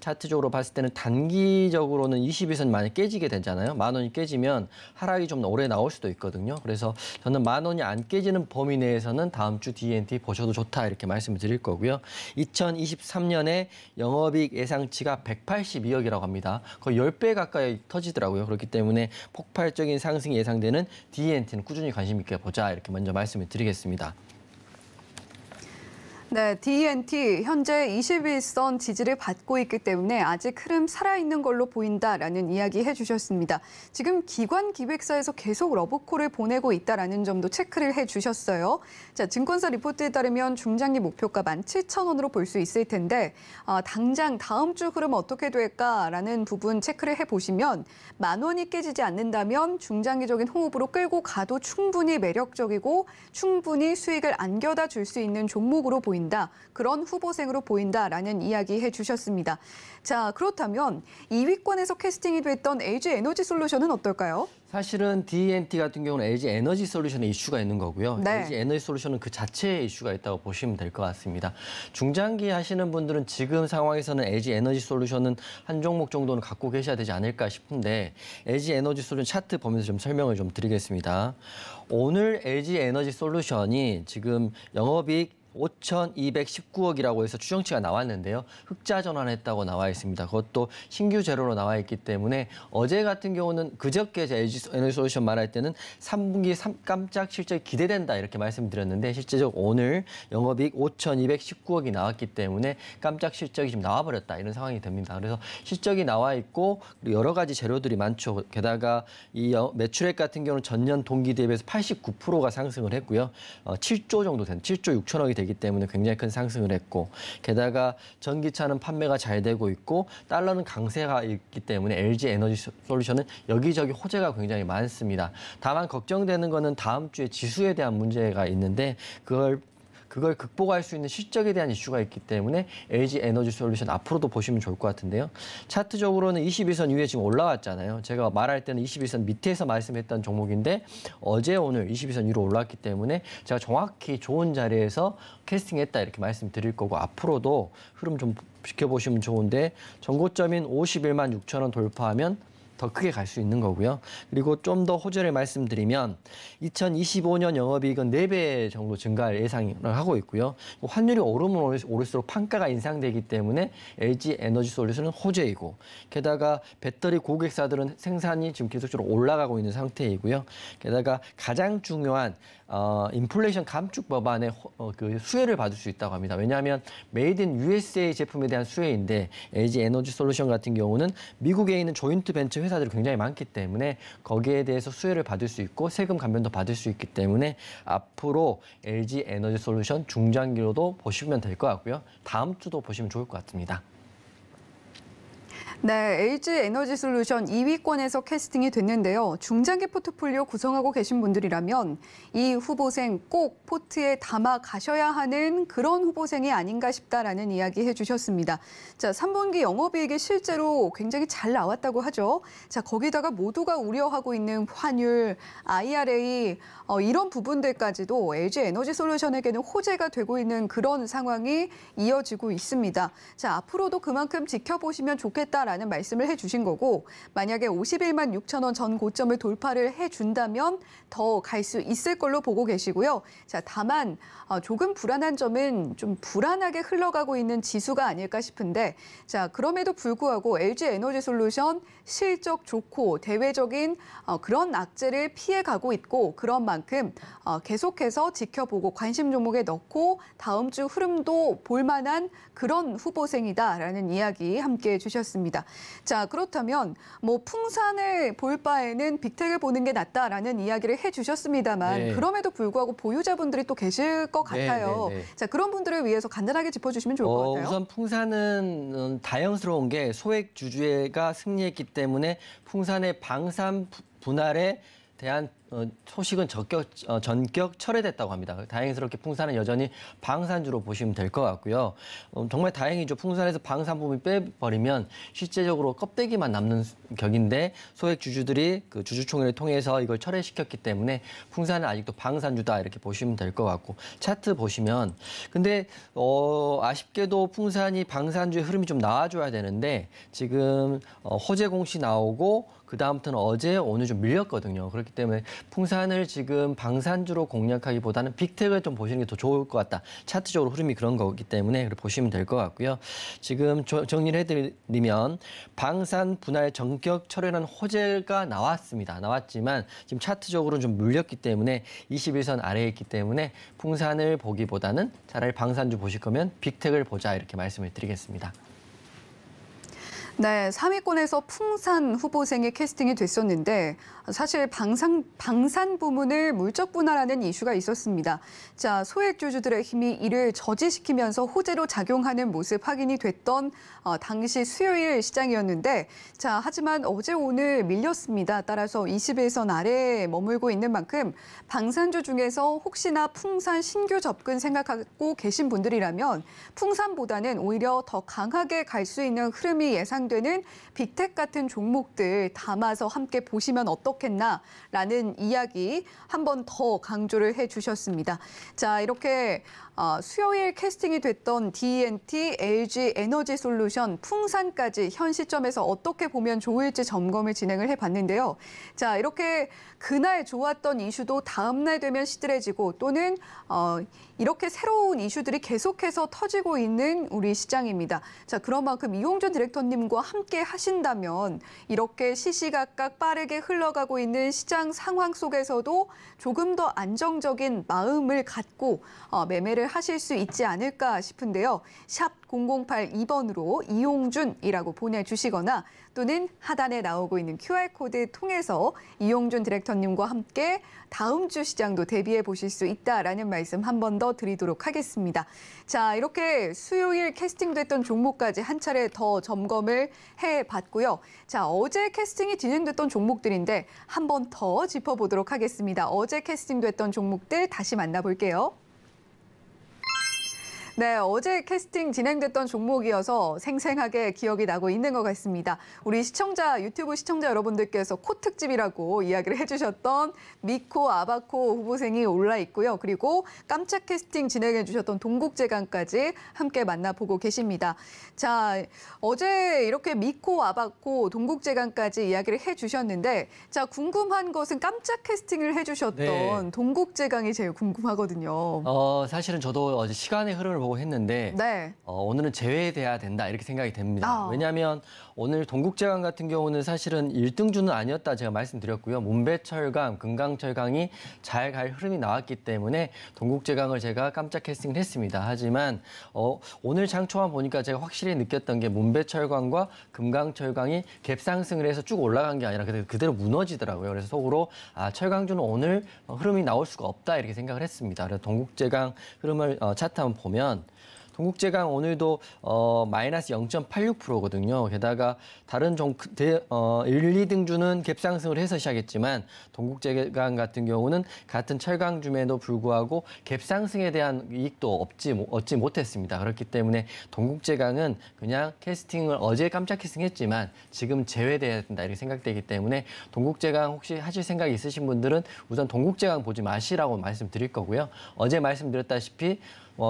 차트적으로 봤을 때는 단기적으로는 21선 만약 깨지게 되잖아요. 10,000원이 깨지면 하락이 좀 오래 나올 수도 있거든요. 그래서 저는 10,000원이 안 깨지는 범위 내에서는 다음 주 D&T 보셔도 좋다 이렇게 말씀을 드릴 거고요. 2023년에 영업이익 예상치가 182억이라고 합니다. 거의 10배 가까이 터지더라고요. 그렇기 때문에 폭발적인 상승이 예상되는 D&T는 꾸준히 관심 있게 보자 이렇게 먼저 말씀을 드리겠습니다. 네, D&T 현재 21선 지지를 받고 있기 때문에 아직 흐름 살아있는 걸로 보인다라는 이야기 해주셨습니다. 지금 기관 기획사에서 계속 러브콜을 보내고 있다라는 점도 체크를 해주셨어요. 자, 증권사 리포트에 따르면 중장기 목표가 17,000원으로 볼 수 있을 텐데 당장 다음 주 흐름 어떻게 될까라는 부분 체크를 해보시면 10,000원이 깨지지 않는다면 중장기적인 호흡으로 끌고 가도 충분히 매력적이고 충분히 수익을 안겨다 줄 수 있는 종목으로 보인다. 그런 후보생으로 보인다라는 이야기 해주셨습니다. 자, 그렇다면 2위권에서 캐스팅이 됐던 LG에너지솔루션은 어떨까요? 사실은 D&T 같은 경우는 LG에너지솔루션에 이슈가 있는 거고요. 네. LG에너지솔루션은 그 자체에 이슈가 있다고 보시면 될 것 같습니다. 중장기 하시는 분들은 지금 상황에서는 LG에너지솔루션은 한 종목 정도는 갖고 계셔야 되지 않을까 싶은데 LG에너지솔루션 차트 보면서 좀 설명을 좀 드리겠습니다. 오늘 LG에너지솔루션이 지금 영업이익 5,219억이라고 해서 추정치가 나왔는데요. 흑자 전환했다고 나와 있습니다. 그것도 신규 재료로 나와 있기 때문에 어제 같은 경우는 그저께 LG에너지솔루션 말할 때는 3분기 깜짝 실적이 기대된다 이렇게 말씀드렸는데 실제적으로 오늘 영업이익 5,219억이 나왔기 때문에 깜짝 실적이 지금 나와버렸다 이런 상황이 됩니다. 그래서 실적이 나와 있고 여러 가지 재료들이 많죠. 게다가 이 매출액 같은 경우는 전년 동기 대비해서 89%가 상승을 했고요. 7조 정도 된 7조 6천억이 되기 때문에 굉장히 큰 상승을 했고 게다가 전기차는 판매가 잘 되고 있고 달러는 강세가 있기 때문에 LG에너지솔루션은 여기저기 호재가 굉장히 많습니다. 다만 걱정되는 거는 다음 주에 지수에 대한 문제가 있는데 그걸 극복할 수 있는 실적에 대한 이슈가 있기 때문에 LG에너지솔루션 앞으로도 보시면 좋을 것 같은데요. 차트적으로는 21선 위에 지금 올라왔잖아요. 제가 말할 때는 21선 밑에서 말씀했던 종목인데 어제 오늘 21선 위로 올라왔기 때문에 제가 정확히 좋은 자리에서 캐스팅했다 이렇게 말씀드릴 거고 앞으로도 흐름 좀 지켜보시면 좋은데 전고점인 51만 6천 원 돌파하면 더 크게 갈 수 있는 거고요. 그리고 좀 더 호재를 말씀드리면 2025년 영업이익은 4배 정도 증가할 예상을 하고 있고요. 환율이 오르면 오를수록 판가가 인상되기 때문에 LG에너지솔루션은 호재이고 게다가 배터리 고객사들은 생산이 지금 계속적으로 올라가고 있는 상태이고요. 게다가 가장 중요한 인플레이션 감축 법안의 그 수혜를 받을 수 있다고 합니다. 왜냐하면 메이드 인 USA 제품에 대한 수혜인데 LG에너지솔루션 같은 경우는 미국에 있는 조인트 벤처 회사들이 굉장히 많기 때문에 거기에 대해서 수혜를 받을 수 있고 세금 감면도 받을 수 있기 때문에 앞으로 LG에너지솔루션 중장기로도 보시면 될 것 같고요. 다음 주도 보시면 좋을 것 같습니다. 네, LG에너지솔루션 2위권에서 캐스팅이 됐는데요. 중장기 포트폴리오 구성하고 계신 분들이라면 이 후보생 꼭 포트에 담아 가셔야 하는 그런 후보생이 아닌가 싶다라는 이야기 해주셨습니다. 자, 3분기 영업이익이 실제로 굉장히 잘 나왔다고 하죠. 자, 거기다가 모두가 우려하고 있는 환율, IRA 이런 부분들까지도 LG에너지솔루션에게는 호재가 되고 있는 그런 상황이 이어지고 있습니다. 자, 앞으로도 그만큼 지켜보시면 좋겠다라는 말씀을 해주신 거고 만약에 51만 6천 원 전 고점을 돌파를 해준다면 더 갈 수 있을 걸로 보고 계시고요. 자, 다만 조금 불안한 점은 좀 불안하게 흘러가고 있는 지수가 아닐까 싶은데 자, 그럼에도 불구하고 LG에너지솔루션 실적 좋고 대외적인 그런 악재를 피해가고 있고 그런 만큼 계속해서 지켜보고 관심 종목에 넣고 다음 주 흐름도 볼만한 그런 후보생이다라는 이야기 함께 해주셨습니다. 자, 그렇다면 뭐 풍산을 볼 바에는 빅텍을 보는 게 낫다라는 이야기를 해주셨습니다만 네. 그럼에도 불구하고 보유자분들이 또 계실 것 같아요. 네. 자, 그런 분들을 위해서 간단하게 짚어주시면 좋을 것 같아요. 우선 풍산은 다양스러운 게 소액 주주가 승리했기 때문에 풍산의 방산 분할에 대한 소식은 전격 철회됐다고 합니다. 다행스럽게 풍산은 여전히 방산주로 보시면 될 것 같고요. 정말 다행이죠. 풍산에서 방산 부분을 빼버리면 실제적으로 껍데기만 남는 격인데 소액 주주들이 그 주주총회를 통해서 이걸 철회시켰기 때문에 풍산은 아직도 방산주다 이렇게 보시면 될 것 같고 차트 보시면 근데 아쉽게도 풍산이 방산주의 흐름이 좀 나와줘야 되는데 지금 호재 공시 나오고 그다음부터는 어제 오늘 좀 밀렸거든요. 그렇기 때문에 풍산을 지금 방산주로 공략하기보다는 빅텍을 좀 보시는 게 더 좋을 것 같다. 차트적으로 흐름이 그런 거기 때문에 보시면 될 것 같고요. 지금 정리를 해드리면 방산 분할 전격 철회라는 호재가 나왔지만 지금 차트적으로 좀 물렸기 때문에 21선 아래에 있기 때문에 풍산을 보기보다는 차라리 방산주 보실 거면 빅텍을 보자 이렇게 말씀을 드리겠습니다. 네, 3위권에서 풍산 후보생이 캐스팅이 됐었는데 사실 방산 부문을 물적 분할하는 이슈가 있었습니다. 자, 소액 주주들의 힘이 이를 저지시키면서 호재로 작용하는 모습 확인이 됐던 당시 수요일 시장이었는데 자, 하지만 어제 오늘 밀렸습니다. 따라서 21선 아래에 머물고 있는 만큼 방산주 중에서 혹시나 풍산 신규 접근 생각하고 계신 분들이라면 풍산보다는 오히려 더 강하게 갈 수 있는 흐름이 예상되는 빅텍 같은 종목들 담아서 함께 보시면 어떻겠나라는 이야기 한 번 더 강조를 해주셨습니다. 자, 이렇게 수요일 캐스팅이 됐던 D&T, LG 에너지 솔루션, 풍산까지 현 시점에서 어떻게 보면 좋을지 점검을 진행을 해봤는데요. 자, 이렇게 그날 좋았던 이슈도 다음 날 되면 시들해지고 또는 이렇게 새로운 이슈들이 계속해서 터지고 있는 우리 시장입니다. 자, 그런 만큼 이용준 디렉터님과 함께 하신다면 이렇게 시시각각 빠르게 흘러가고 있는 시장 상황 속에서도 조금 더 안정적인 마음을 갖고 매매를 하실 수 있지 않을까 싶은데요. 샵 0082번으로 이용준이라고 보내주시거나 또는 하단에 나오고 있는 QR코드 통해서 이용준 디렉터님과 함께 다음 주 시장도 대비해 보실 수 있다라는 말씀 한 번 더 드리도록 하겠습니다. 자, 이렇게 수요일 캐스팅됐던 종목까지 한 차례 더 점검을 해봤고요. 자, 어제 캐스팅이 진행됐던 종목들인데 한 번 더 짚어보도록 하겠습니다. 어제 캐스팅됐던 종목들 다시 만나볼게요. 네, 어제 캐스팅 진행됐던 종목이어서 생생하게 기억이 나고 있는 것 같습니다. 우리 유튜브 시청자 여러분들께서 코특집이라고 이야기를 해주셨던 미코, 아바코 후보생이 올라 있고요. 그리고 깜짝 캐스팅 진행해 주셨던 동국제강까지 함께 만나보고 계십니다. 자, 어제 이렇게 미코, 아바코, 동국제강까지 이야기를 해주셨는데 자, 궁금한 것은 깜짝 캐스팅을 해주셨던 동국제강이 제일 궁금하거든요. 사실은 저도 어제 시간의 흐름을 보고 했는데 네. 오늘은 제외돼야 된다 이렇게 생각이 됩니다. 왜냐하면 오늘 동국제강 같은 경우는 사실은 1등주는 아니었다 제가 말씀드렸고요. 문배철강, 금강철강이 잘 갈 흐름이 나왔기 때문에 동국제강을 제가 깜짝 캐스팅을 했습니다. 하지만 오늘 장초만 보니까 제가 확실히 느꼈던 게 문배철강과 금강철강이 갭상승을 해서 쭉 올라간 게 아니라 그대로 무너지더라고요. 그래서 속으로 철강주는 오늘 흐름이 나올 수가 없다 이렇게 생각을 했습니다. 그래서 동국제강 흐름을 차트 한번 보면 동국제강 오늘도 마이너스 0.86%거든요. 게다가 다른 1, 2등주는 갭상승을 해서 시작했지만 동국제강 같은 경우는 같은 철강주임에도 불구하고 갭상승에 대한 이익도 얻지 못했습니다. 그렇기 때문에 동국제강은 그냥 캐스팅을 어제 깜짝 캐스팅했지만 지금 제외돼야 된다 이렇게 생각되기 때문에 동국제강 혹시 하실 생각이 있으신 분들은 우선 동국제강 보지 마시라고 말씀드릴 거고요. 어제 말씀드렸다시피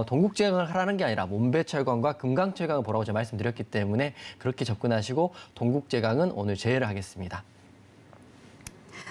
동국제강을 하라는 게 아니라 문배철강과 금강철강을 보라고 제가 말씀드렸기 때문에 그렇게 접근하시고 동국제강은 오늘 제외를 하겠습니다.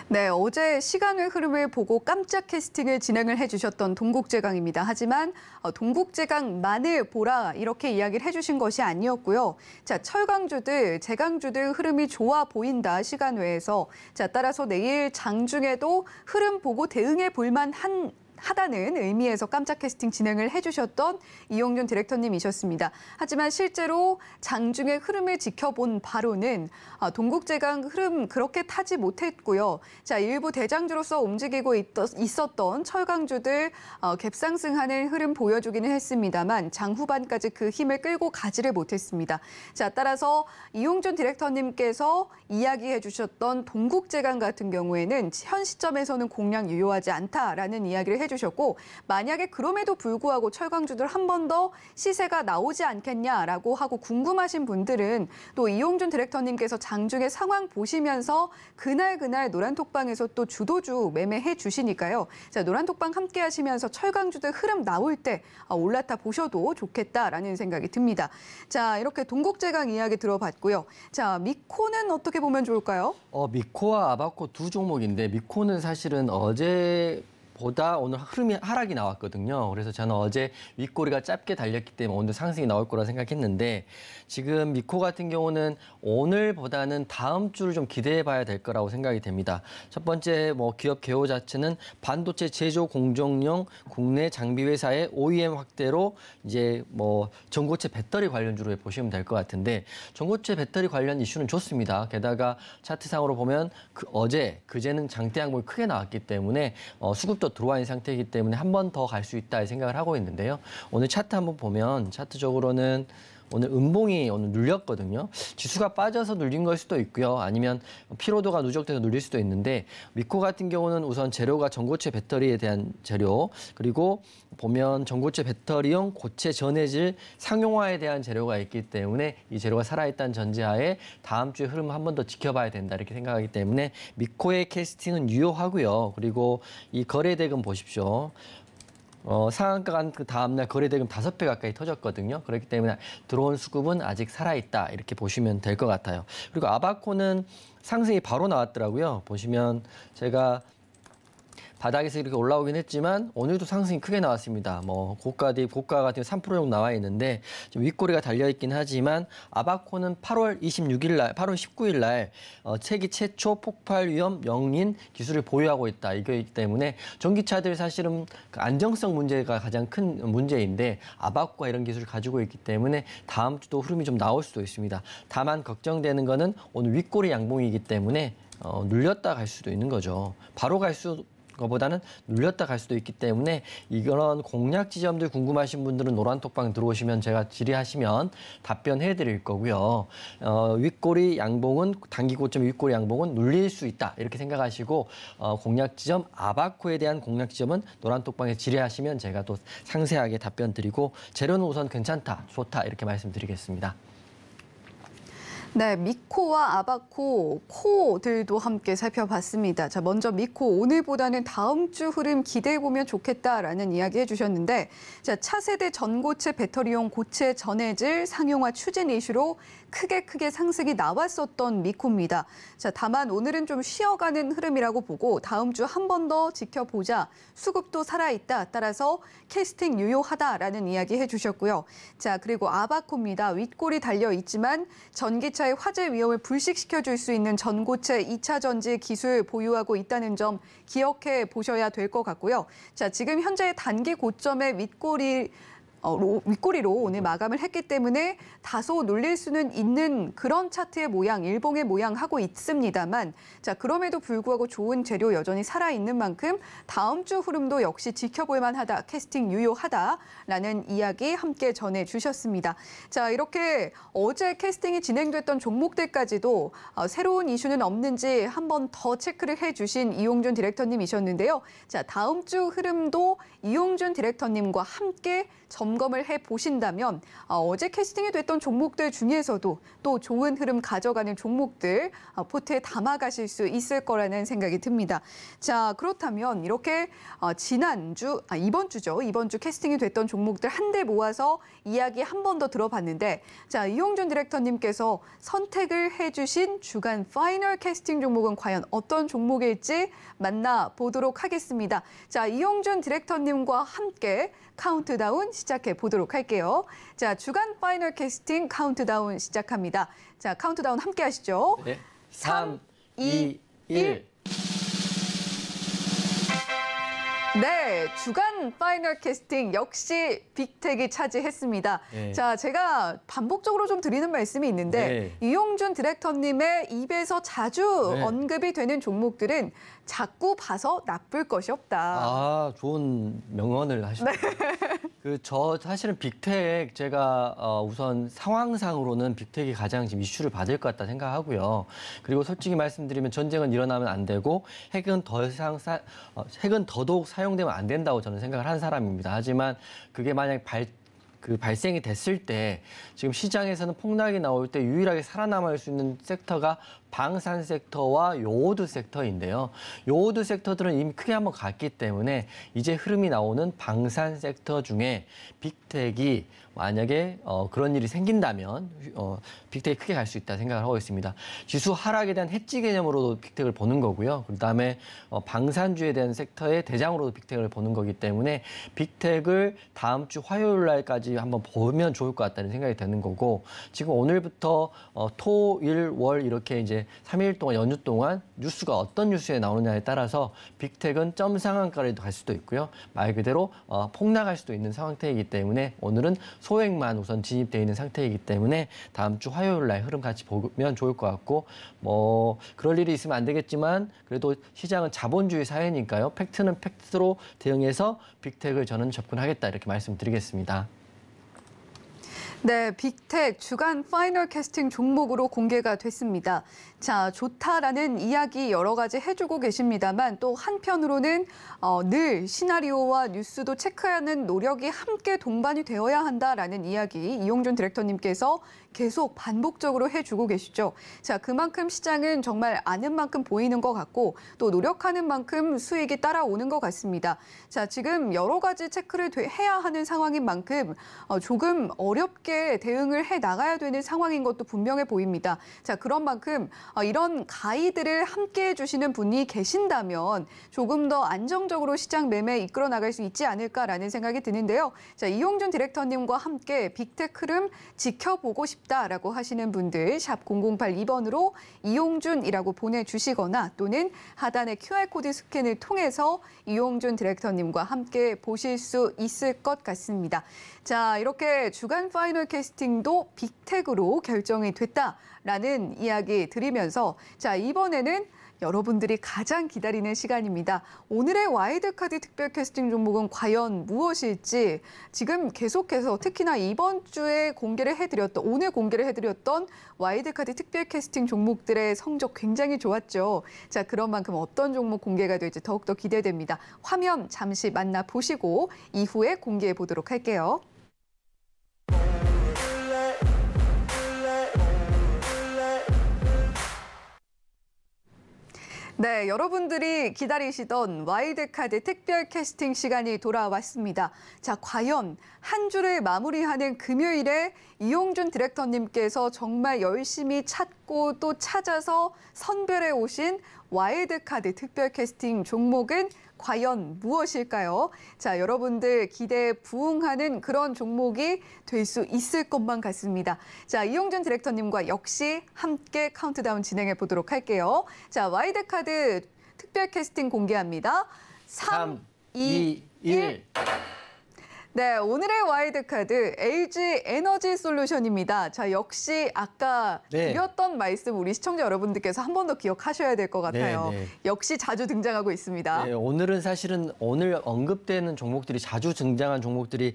네, 어제 시간의 흐름을 보고 깜짝 캐스팅을 진행을 해주셨던 동국제강입니다. 하지만 동국제강만을 보라 이렇게 이야기를 해주신 것이 아니었고요. 자, 철강주들, 제강주들 흐름이 좋아 보인다 시간 외에서 자 따라서 내일 장중에도 흐름 보고 대응해 볼 만한 하다는 의미에서 깜짝 캐스팅 진행을 해주셨던 이용준 디렉터님이셨습니다. 하지만 실제로 장중의 흐름을 지켜본 바로는 동국제강 흐름 그렇게 타지 못했고요. 자, 일부 대장주로서 움직이고 있었던 철강주들 갭상승하는 흐름 보여주기는 했습니다만 장 후반까지 그 힘을 끌고 가지를 못했습니다. 자, 따라서 이용준 디렉터님께서 이야기해 주셨던 동국제강 같은 경우에는 현 시점에서는 공략 유효하지 않다라는 이야기를 해주셨고 만약에 그럼에도 불구하고 철강주들 한 번 더 시세가 나오지 않겠냐라고 하고 궁금하신 분들은 또 이용준 디렉터님께서 장중의 상황 보시면서 그날 노란톡방에서 또 주도주 매매해 주시니까요. 자, 노란톡방 함께 하시면서 철강주들 흐름 나올 때 올라타 보셔도 좋겠다라는 생각이 듭니다. 자, 이렇게 동국제강 이야기 들어봤고요. 자, 미코는 어떻게 보면 좋을까요? 미코와 아바코 두 종목인데 미코는 사실은 어제보다 오늘 흐름이 하락이 나왔거든요. 그래서 저는 어제 윗꼬리가 짧게 달렸기 때문에 오늘 상승이 나올 거라 생각했는데 지금 미코 같은 경우는 오늘보다는 다음 주를 좀 기대해 봐야 될 거라고 생각이 됩니다. 첫 번째 기업 개요 자체는 반도체 제조 공정용 국내 장비 회사의 OEM 확대로 이제 전고체 배터리 관련주로 보시면 될 것 같은데 전고체 배터리 관련 이슈는 좋습니다. 게다가 차트상으로 보면 그제는 장대 양봉이 크게 나왔기 때문에 수급도 들어와 있는 상태이기 때문에 한 번 더 갈 수 있다 생각을 하고 있는데요. 오늘 차트 한번 보면 차트적으로는 오늘 음봉이 오늘 눌렸거든요. 지수가 빠져서 눌린 걸 수도 있고요. 아니면 피로도가 누적돼서 눌릴 수도 있는데 미코 같은 경우는 우선 재료가 전고체 배터리에 대한 재료 그리고 보면 전고체 배터리용 고체 전해질 상용화에 대한 재료가 있기 때문에 이 재료가 살아있다는 전제하에 다음 주에 흐름을 한 번 더 지켜봐야 된다 이렇게 생각하기 때문에 미코의 캐스팅은 유효하고요. 그리고 이 거래대금 보십시오. 상한가 간 그 다음날 거래대금 5배 가까이 터졌거든요. 그렇기 때문에 들어온 수급은 아직 살아있다 이렇게 보시면 될 것 같아요. 그리고 아바코는 상승이 바로 나왔더라고요. 보시면 제가 바닥에서 이렇게 올라오긴 했지만 오늘도 상승이 크게 나왔습니다. 고가 같은 3% 정도 나와 있는데 좀 윗꼬리가 달려 있긴 하지만 아바코는 8월 19일 날 세계 최초 폭발 위험 영인 기술을 보유하고 있다. 이거이기 때문에 전기차들 사실은 그 안정성 문제가 가장 큰 문제인데 아바코가 이런 기술을 가지고 있기 때문에 다음 주도 흐름이 좀 나올 수도 있습니다. 다만 걱정되는 거는 오늘 윗꼬리 양봉이기 때문에 눌렸다 갈 수도 있는 거죠. 바로 거보다는 눌렸다 갈 수도 있기 때문에 이런 공략 지점들 궁금하신 분들은 노란톡방 들어오시면 제가 질의하시면 답변해 드릴 거고요. 윗꼬리 양봉은 단기 고점 윗꼬리 양봉은 눌릴 수 있다 이렇게 생각하시고 공략 지점 아바코에 대한 공략 지점은 노란톡방에 질의하시면 제가 또 상세하게 답변 드리고 재료는 우선 괜찮다, 좋다 이렇게 말씀드리겠습니다. 네, 미코와 아바코, 코들도 함께 살펴봤습니다. 자, 먼저 미코 오늘보다는 다음 주 흐름 기대해보면 좋겠다라는 이야기 해주셨는데 자, 차세대 전고체 배터리용 고체 전해질 상용화 추진 이슈로 크게 상승이 나왔었던 미코입니다. 자, 다만 오늘은 좀 쉬어가는 흐름이라고 보고 다음 주 한 번 더 지켜보자. 수급도 살아있다. 따라서 캐스팅 유효하다라는 이야기 해주셨고요. 자, 그리고 아바코입니다. 윗골이 달려있지만 전기차의 화재 위험을 불식시켜줄 수 있는 전고체 2차 전지 기술 보유하고 있다는 점 기억해 보셔야 될 것 같고요. 자, 지금 현재 단기 고점의 윗꼬리로 오늘 마감을 했기 때문에 다소 눌릴 수는 있는 그런 차트의 모양, 일봉의 모양 하고 있습니다만 자, 그럼에도 불구하고 좋은 재료 여전히 살아있는 만큼 다음 주 흐름도 역시 지켜볼 만하다, 캐스팅 유효하다라는 이야기 함께 전해주셨습니다. 자, 이렇게 어제 캐스팅이 진행됐던 종목들까지도 새로운 이슈는 없는지 한 번 더 체크를 해주신 이용준 디렉터님이셨는데요. 자, 다음 주 흐름도 이용준 디렉터님과 함께 점검을 해보신다면 어제 캐스팅이 됐던 종목들 중에서도 또 좋은 흐름 가져가는 종목들 포트에 담아가실 수 있을 거라는 생각이 듭니다. 자, 그렇다면 이렇게 이번 주 캐스팅이 됐던 종목들 한데 모아서 이야기 한 번 더 들어봤는데 자, 이용준 디렉터님께서 선택을 해주신 주간 파이널 캐스팅 종목은 과연 어떤 종목일지 만나보도록 하겠습니다. 자, 이용준 디렉터님과 함께 카운트다운 시작해 보도록 할게요. 자, 주간 파이널 캐스팅 카운트다운 시작합니다. 자, 카운트다운 함께 하시죠. 네. 3, 2, 1. 네, 주간 파이널 캐스팅 역시 빅텍이 차지했습니다. 네. 자, 제가 반복적으로 좀 드리는 말씀이 있는데 이용준 디렉터님의 입에서 자주 언급이 되는 종목들은 자꾸 봐서 나쁠 것이 없다. 아, 좋은 명언을 하셨네요. 저 사실은 빅텍 제가 우선 상황상으로는 빅텍이 가장 지금 이슈를 받을 것 같다 생각하고요. 그리고 솔직히 말씀드리면 전쟁은 일어나면 안 되고 핵은 핵은 더더욱 사용되면 안 된다고 저는 생각을 하는 사람입니다. 하지만 그게 만약 발생이 됐을 때 지금 시장에서는 폭락이 나올 때 유일하게 살아남을 수 있는 섹터가 방산 섹터와 요오드 섹터인데요. 요오드 섹터들은 이미 크게 한번 갔기 때문에 이제 흐름이 나오는 방산 섹터 중에 빅텍이 만약에 그런 일이 생긴다면 빅텍이 크게 갈 수 있다 생각을 하고 있습니다. 지수 하락에 대한 해지 개념으로도 빅텍을 보는 거고요. 그다음에 방산주에 대한 섹터의 대장으로도 빅텍을 보는 거기 때문에 빅텍을 다음 주 화요일 날까지 한번 보면 좋을 것 같다는 생각이 드는 거고 지금 오늘부터 토, 일, 월 이렇게 이제 3일 동안 연휴 동안 뉴스가 어떤 뉴스에 나오느냐에 따라서 빅텍은 점 상한가를 갈 수도 있고요. 말 그대로 폭락할 수도 있는 상태이기 때문에 오늘은 소액만 우선 진입되어 있는 상태이기 때문에 다음 주 화요일 날 흐름 같이 보면 좋을 것 같고 그럴 일이 있으면 안 되겠지만 그래도 시장은 자본주의 사회니까요. 팩트는 팩트로 대응해서 빅텍을 저는 접근하겠다 이렇게 말씀드리겠습니다. 네, 빅텍 주간 파이널 캐스팅 종목으로 공개가 됐습니다. 자, 좋다라는 이야기 여러 가지 해주고 계십니다만 또 한편으로는 늘 시나리오와 뉴스도 체크하는 노력이 함께 동반이 되어야 한다라는 이야기 이용준 디렉터님께서 계속 반복적으로 해주고 계시죠. 자, 그만큼 시장은 정말 아는 만큼 보이는 것 같고 또 노력하는 만큼 수익이 따라오는 것 같습니다. 자, 지금 여러 가지 체크를 해야 하는 상황인 만큼 조금 어렵게 대응을 해 나가야 되는 상황인 것도 분명해 보입니다. 자, 그런 만큼 이런 가이드를 함께 해주시는 분이 계신다면 조금 더 안정적으로 시장 매매 이끌어 나갈 수 있지 않을까라는 생각이 드는데요. 자, 이용준 디렉터님과 함께 빅텍 흐름 지켜보고 싶다라고 하시는 분들 샵 0082번으로 이용준이라고 보내주시거나 또는 하단의 QR코드 스캔을 통해서 이용준 디렉터님과 함께 보실 수 있을 것 같습니다. 자, 이렇게 주간 파이널 캐스팅도 빅텍으로 결정이 됐다라는 이야기 드리면서 자, 이번에는 여러분들이 가장 기다리는 시간입니다. 오늘의 와일드카드 특별 캐스팅 종목은 과연 무엇일지 지금 계속해서 특히나 이번 주에 오늘 공개를 해드렸던 와일드카드 특별 캐스팅 종목들의 성적 굉장히 좋았죠. 자, 그런 만큼 어떤 종목 공개가 될지 더욱더 기대됩니다. 화면 잠시 만나보시고 이후에 공개해 보도록 할게요. 네, 여러분들이 기다리시던 와일드카드 특별 캐스팅 시간이 돌아왔습니다. 자, 과연 한 주를 마무리하는 금요일에 이용준 디렉터님께서 정말 열심히 찾고 또 찾아서 선별해 오신 와일드카드 특별 캐스팅 종목은 과연 무엇일까요? 자, 여러분들 기대에 부응하는 그런 종목이 될 수 있을 것만 같습니다. 자, 이용준 디렉터님과 역시 함께 카운트다운 진행해 보도록 할게요. 자, 와일드카드 특별 캐스팅 공개합니다. 3, 2, 1. 네, 오늘의 와일드카드 LG 에너지 솔루션입니다. 자, 역시 아까 드렸던 말씀 우리 시청자 여러분들께서 한 번 더 기억하셔야 될 것 같아요. 역시 자주 등장하고 있습니다. 네, 오늘은 사실은 오늘 언급되는 종목들이 자주 등장한 종목들이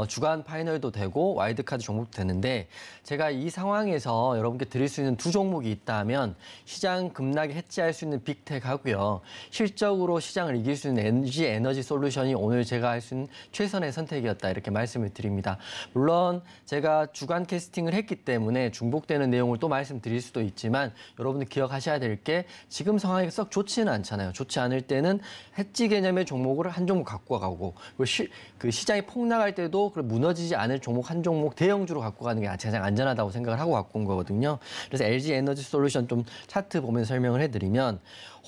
주간 파이널도 되고 와일드카드 종목도 되는데 제가 이 상황에서 여러분께 드릴 수 있는 두 종목이 있다면 시장 급락에 해치할 수 있는 빅텍 하고요. 실적으로 시장을 이길 수 있는 LG 에너지 솔루션이 오늘 제가 할 수 있는 최선의 선택이었다. 이렇게 말씀을 드립니다. 물론 제가 주간 캐스팅을 했기 때문에 중복되는 내용을 또 말씀드릴 수도 있지만 여러분들 기억하셔야 될 게 지금 상황이 썩 좋지는 않잖아요. 좋지 않을 때는 해지 개념의 종목을 한 종목 갖고 가고 그 시장이 폭락할 때도 무너지지 않을 종목 한 종목 대형주로 갖고 가는 게 가장 안전하다고 생각을 하고 갖고 온 거거든요. 그래서 LG 에너지 솔루션 좀 차트 보면서 설명을 해드리면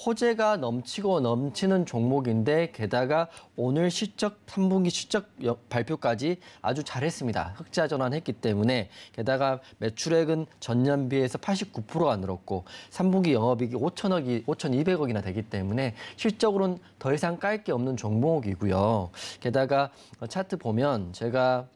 호재가 넘치고 넘치는 종목인데 게다가 오늘 3분기 실적 발표까지 아주 잘했습니다. 흑자 전환했기 때문에 게다가 매출액은 전년 비해서 89%가 늘었고 3분기 영업이익이 5,200억이나 되기 때문에 실적으로는 더 이상 깔 게 없는 종목이고요. 게다가 차트 보면 제가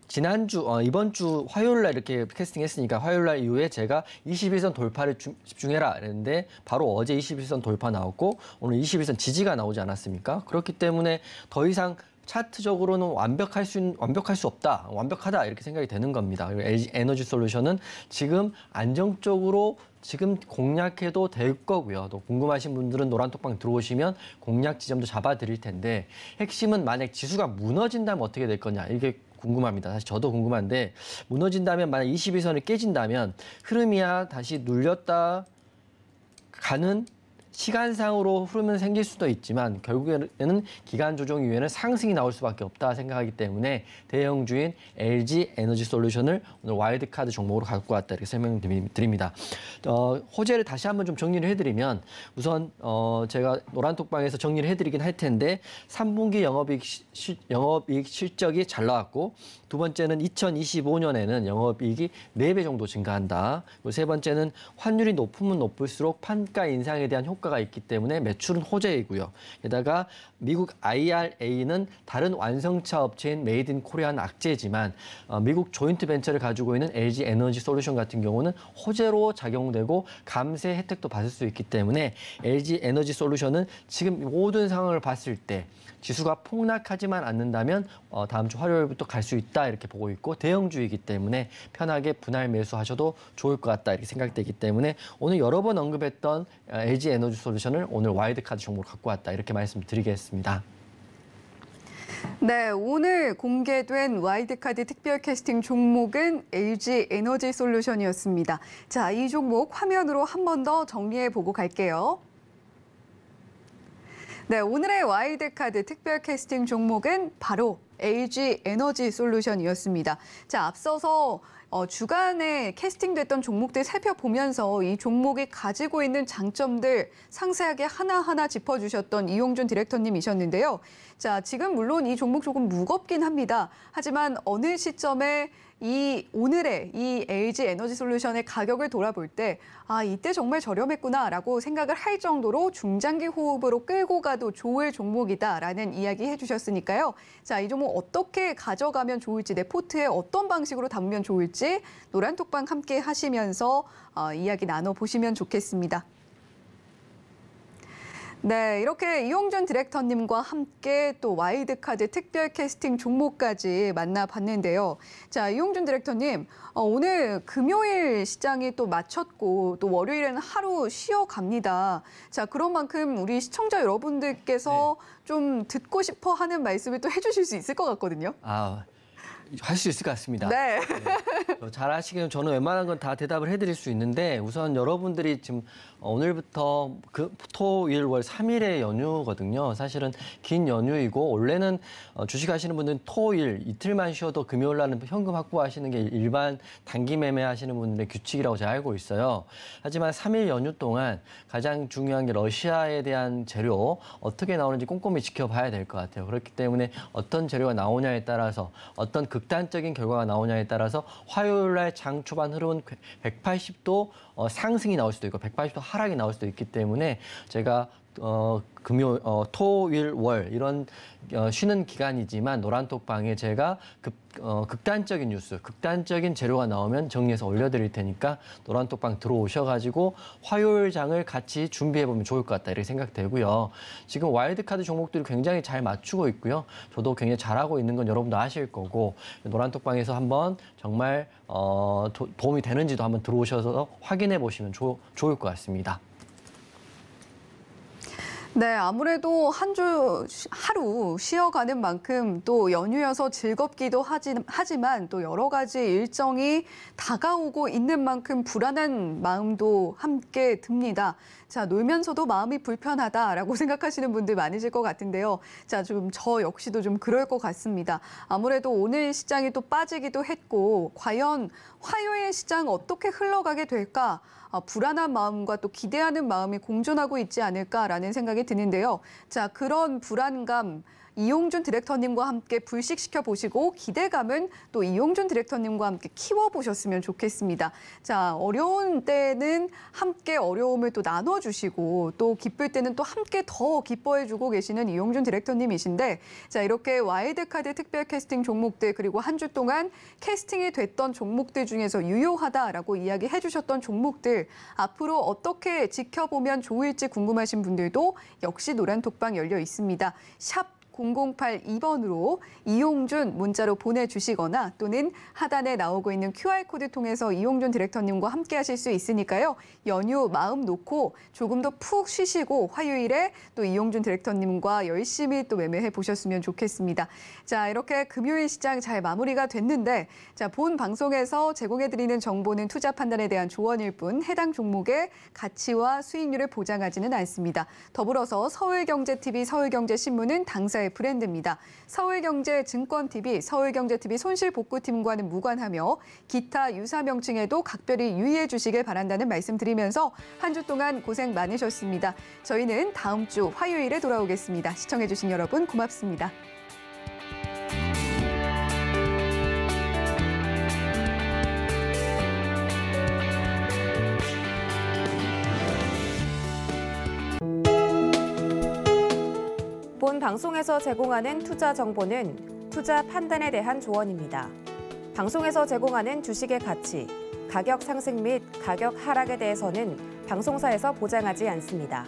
지난주, 이번 주 화요일 날 이렇게 캐스팅했으니까 화요일 날 이후에 제가 21선 돌파를 집중해라 했는데 바로 어제 21선 돌파 나왔고 오늘 21선 지지가 나오지 않았습니까? 그렇기 때문에 더 이상 차트적으로는 완벽할 수 없다, 완벽하다 이렇게 생각이 되는 겁니다. 그리고 LG 에너지 솔루션은 지금 안정적으로 지금 공략해도 될 거고요. 또 궁금하신 분들은 노란톡방 들어오시면 공략 지점도 잡아드릴 텐데 핵심은 만약 지수가 무너진다면 어떻게 될 거냐 이게 궁금합니다. 사실 저도 궁금한데 무너진다면 만약 22선을 깨진다면 흐름이야 다시 눌렸다 가는 시간상으로 흐름은 생길 수도 있지만 결국에는 기간 조정 이후에는 상승이 나올 수밖에 없다 생각하기 때문에 대형주인 LG 에너지 솔루션을 오늘 와일드카드 종목으로 갖고 왔다 이렇게 설명드립니다. 호재를 다시 한번 좀 정리를 해드리면 우선 제가 노란톡방에서 정리를 해드리긴 할 텐데 3분기 영업이익 실적이 잘 나왔고 두 번째는 2025년에는 영업이익이 4배 정도 증가한다. 그리고 세 번째는 환율이 높으면 높을수록 판가 인상에 대한 효과가 있기 때문에 매출은 호재이고요. 게다가 미국 IRA는 다른 완성차 업체인 메이드 인 코리아는 악재지만 미국 조인트 벤처를 가지고 있는 LG 에너지 솔루션 같은 경우는 호재로 작용되고 감세 혜택도 받을 수 있기 때문에 LG 에너지 솔루션은 지금 모든 상황을 봤을 때 지수가 폭락하지만 않는다면 다음 주 화요일부터 갈 수 있다 이렇게 보고 있고 대형주이기 때문에 편하게 분할 매수하셔도 좋을 것 같다 이렇게 생각되기 때문에 오늘 여러 번 언급했던 LG 에너지 솔루션을 오늘 와일드카드 종목으로 갖고 왔다 이렇게 말씀드리겠습니다. 네, 오늘 공개된 와일드카드 특별 캐스팅 종목은 LG 에너지 솔루션이었습니다. 자, 이 종목 화면으로 한 번 더 정리해 보고 갈게요. 네, 오늘의 와일드카드 특별 캐스팅 종목은 바로 LG 에너지 솔루션이었습니다. 자, 앞서서 주간에 캐스팅됐던 종목들 살펴보면서 이 종목이 가지고 있는 장점들 상세하게 하나하나 짚어주셨던 이용준 디렉터님이셨는데요. 자, 지금 물론 이 종목 조금 무겁긴 합니다. 하지만 어느 시점에 오늘의 이 LG 에너지 솔루션의 가격을 돌아볼 때 이때 정말 저렴했구나라고 생각을 할 정도로 중장기 호흡으로 끌고 가도 좋을 종목이다라는 이야기 해주셨으니까요. 자, 이 종목 어떻게 가져가면 좋을지, 내 포트에 어떤 방식으로 담으면 좋을지 노란톡방 함께 하시면서 이야기 나눠보시면 좋겠습니다. 네, 이렇게 이용준 디렉터님과 함께 또 와일드카드 특별 캐스팅 종목까지 만나봤는데요. 자, 이용준 디렉터님, 오늘 금요일 시장이 또 마쳤고 또 월요일에는 하루 쉬어갑니다. 자, 그런 만큼 우리 시청자 여러분들께서 좀 듣고 싶어 하는 말씀을 또 해주실 수 있을 것 같거든요. 할 수 있을 것 같습니다. 네. 잘 아시기는 저는 웬만한 건 다 대답을 해드릴 수 있는데 우선 여러분들이 지금 오늘부터 토일 월 3일의 연휴거든요. 사실은 긴 연휴이고 원래는 주식하시는 분들은 토일 이틀만 쉬어도 금요일 날은 현금 확보하시는 게 일반 단기 매매하시는 분들의 규칙이라고 제가 알고 있어요. 하지만 3일 연휴 동안 가장 중요한 게 러시아에 대한 재료 어떻게 나오는지 꼼꼼히 지켜봐야 될 것 같아요. 그렇기 때문에 어떤 재료가 나오냐에 따라서 어떤 극단적인 결과가 나오냐에 따라서 화요일 날 장 초반 흐름은 180도 상승이 나올 수도 있고 180도 하락이 나올 수도 있기 때문에 제가 토일 월 이런 쉬는 기간이지만 노란톡방에 제가 극단적인 뉴스, 극단적인 재료가 나오면 정리해서 올려드릴 테니까 노란톡방 들어오셔가지고 화요일 장을 같이 준비해보면 좋을 것 같다 이렇게 생각되고요. 지금 와일드카드 종목들이 굉장히 잘 맞추고 있고요. 저도 굉장히 잘하고 있는 건 여러분도 아실 거고 노란톡방에서 한번 정말 도움이 되는지도 한번 들어오셔서 확인해 보시면 좋을 것 같습니다. 네, 아무래도 하루 쉬어가는 만큼 또 연휴여서 즐겁기도 하지만 또 여러 가지 일정이 다가오고 있는 만큼 불안한 마음도 함께 듭니다. 자, 놀면서도 마음이 불편하다라고 생각하시는 분들 많으실 것 같은데요. 자, 좀 저 역시도 좀 그럴 것 같습니다. 아무래도 오늘 시장이 또 빠지기도 했고 과연 화요일 시장 어떻게 흘러가게 될까? 불안한 마음과 또 기대하는 마음이 공존하고 있지 않을까라는 생각이 드는데요. 자, 그런 불안감 이용준 디렉터님과 함께 불식시켜 보시고 기대감은 또 이용준 디렉터님과 함께 키워보셨으면 좋겠습니다. 자, 어려운 때는 함께 어려움을 또 나눠주시고 또 기쁠 때는 또 함께 더 기뻐해주고 계시는 이용준 디렉터님이신데 자, 이렇게 와일드카드 특별 캐스팅 종목들 그리고 한 주 동안 캐스팅이 됐던 종목들 중에서 유효하다라고 이야기해 주셨던 종목들 앞으로 어떻게 지켜보면 좋을지 궁금하신 분들도 역시 노란 톡방 열려 있습니다. 샵 0082번으로 이용준 문자로 보내주시거나 또는 하단에 나오고 있는 QR코드 통해서 이용준 디렉터님과 함께 하실 수 있으니까요. 연휴 마음 놓고 조금 더 푹 쉬시고 화요일에 또 이용준 디렉터님과 열심히 또 매매해 보셨으면 좋겠습니다. 자, 이렇게 금요일 시장 잘 마무리가 됐는데 자, 본 방송에서 제공해드리는 정보는 투자 판단에 대한 조언일 뿐 해당 종목의 가치와 수익률을 보장하지는 않습니다. 더불어서 서울경제TV, 서울경제신문은 당사의 브랜드입니다. 서울경제증권TV, 서울경제TV 손실복구팀과는 무관하며 기타 유사 명칭에도 각별히 유의해 주시길 바란다는 말씀드리면서 한 주 동안 고생 많으셨습니다. 저희는 다음 주 화요일에 돌아오겠습니다. 시청해 주신 여러분 고맙습니다. 본 방송에서 제공하는 투자 정보는 투자 판단에 대한 조언입니다. 방송에서 제공하는 주식의 가치, 가격 상승 및 가격 하락에 대해서는 방송사에서 보장하지 않습니다.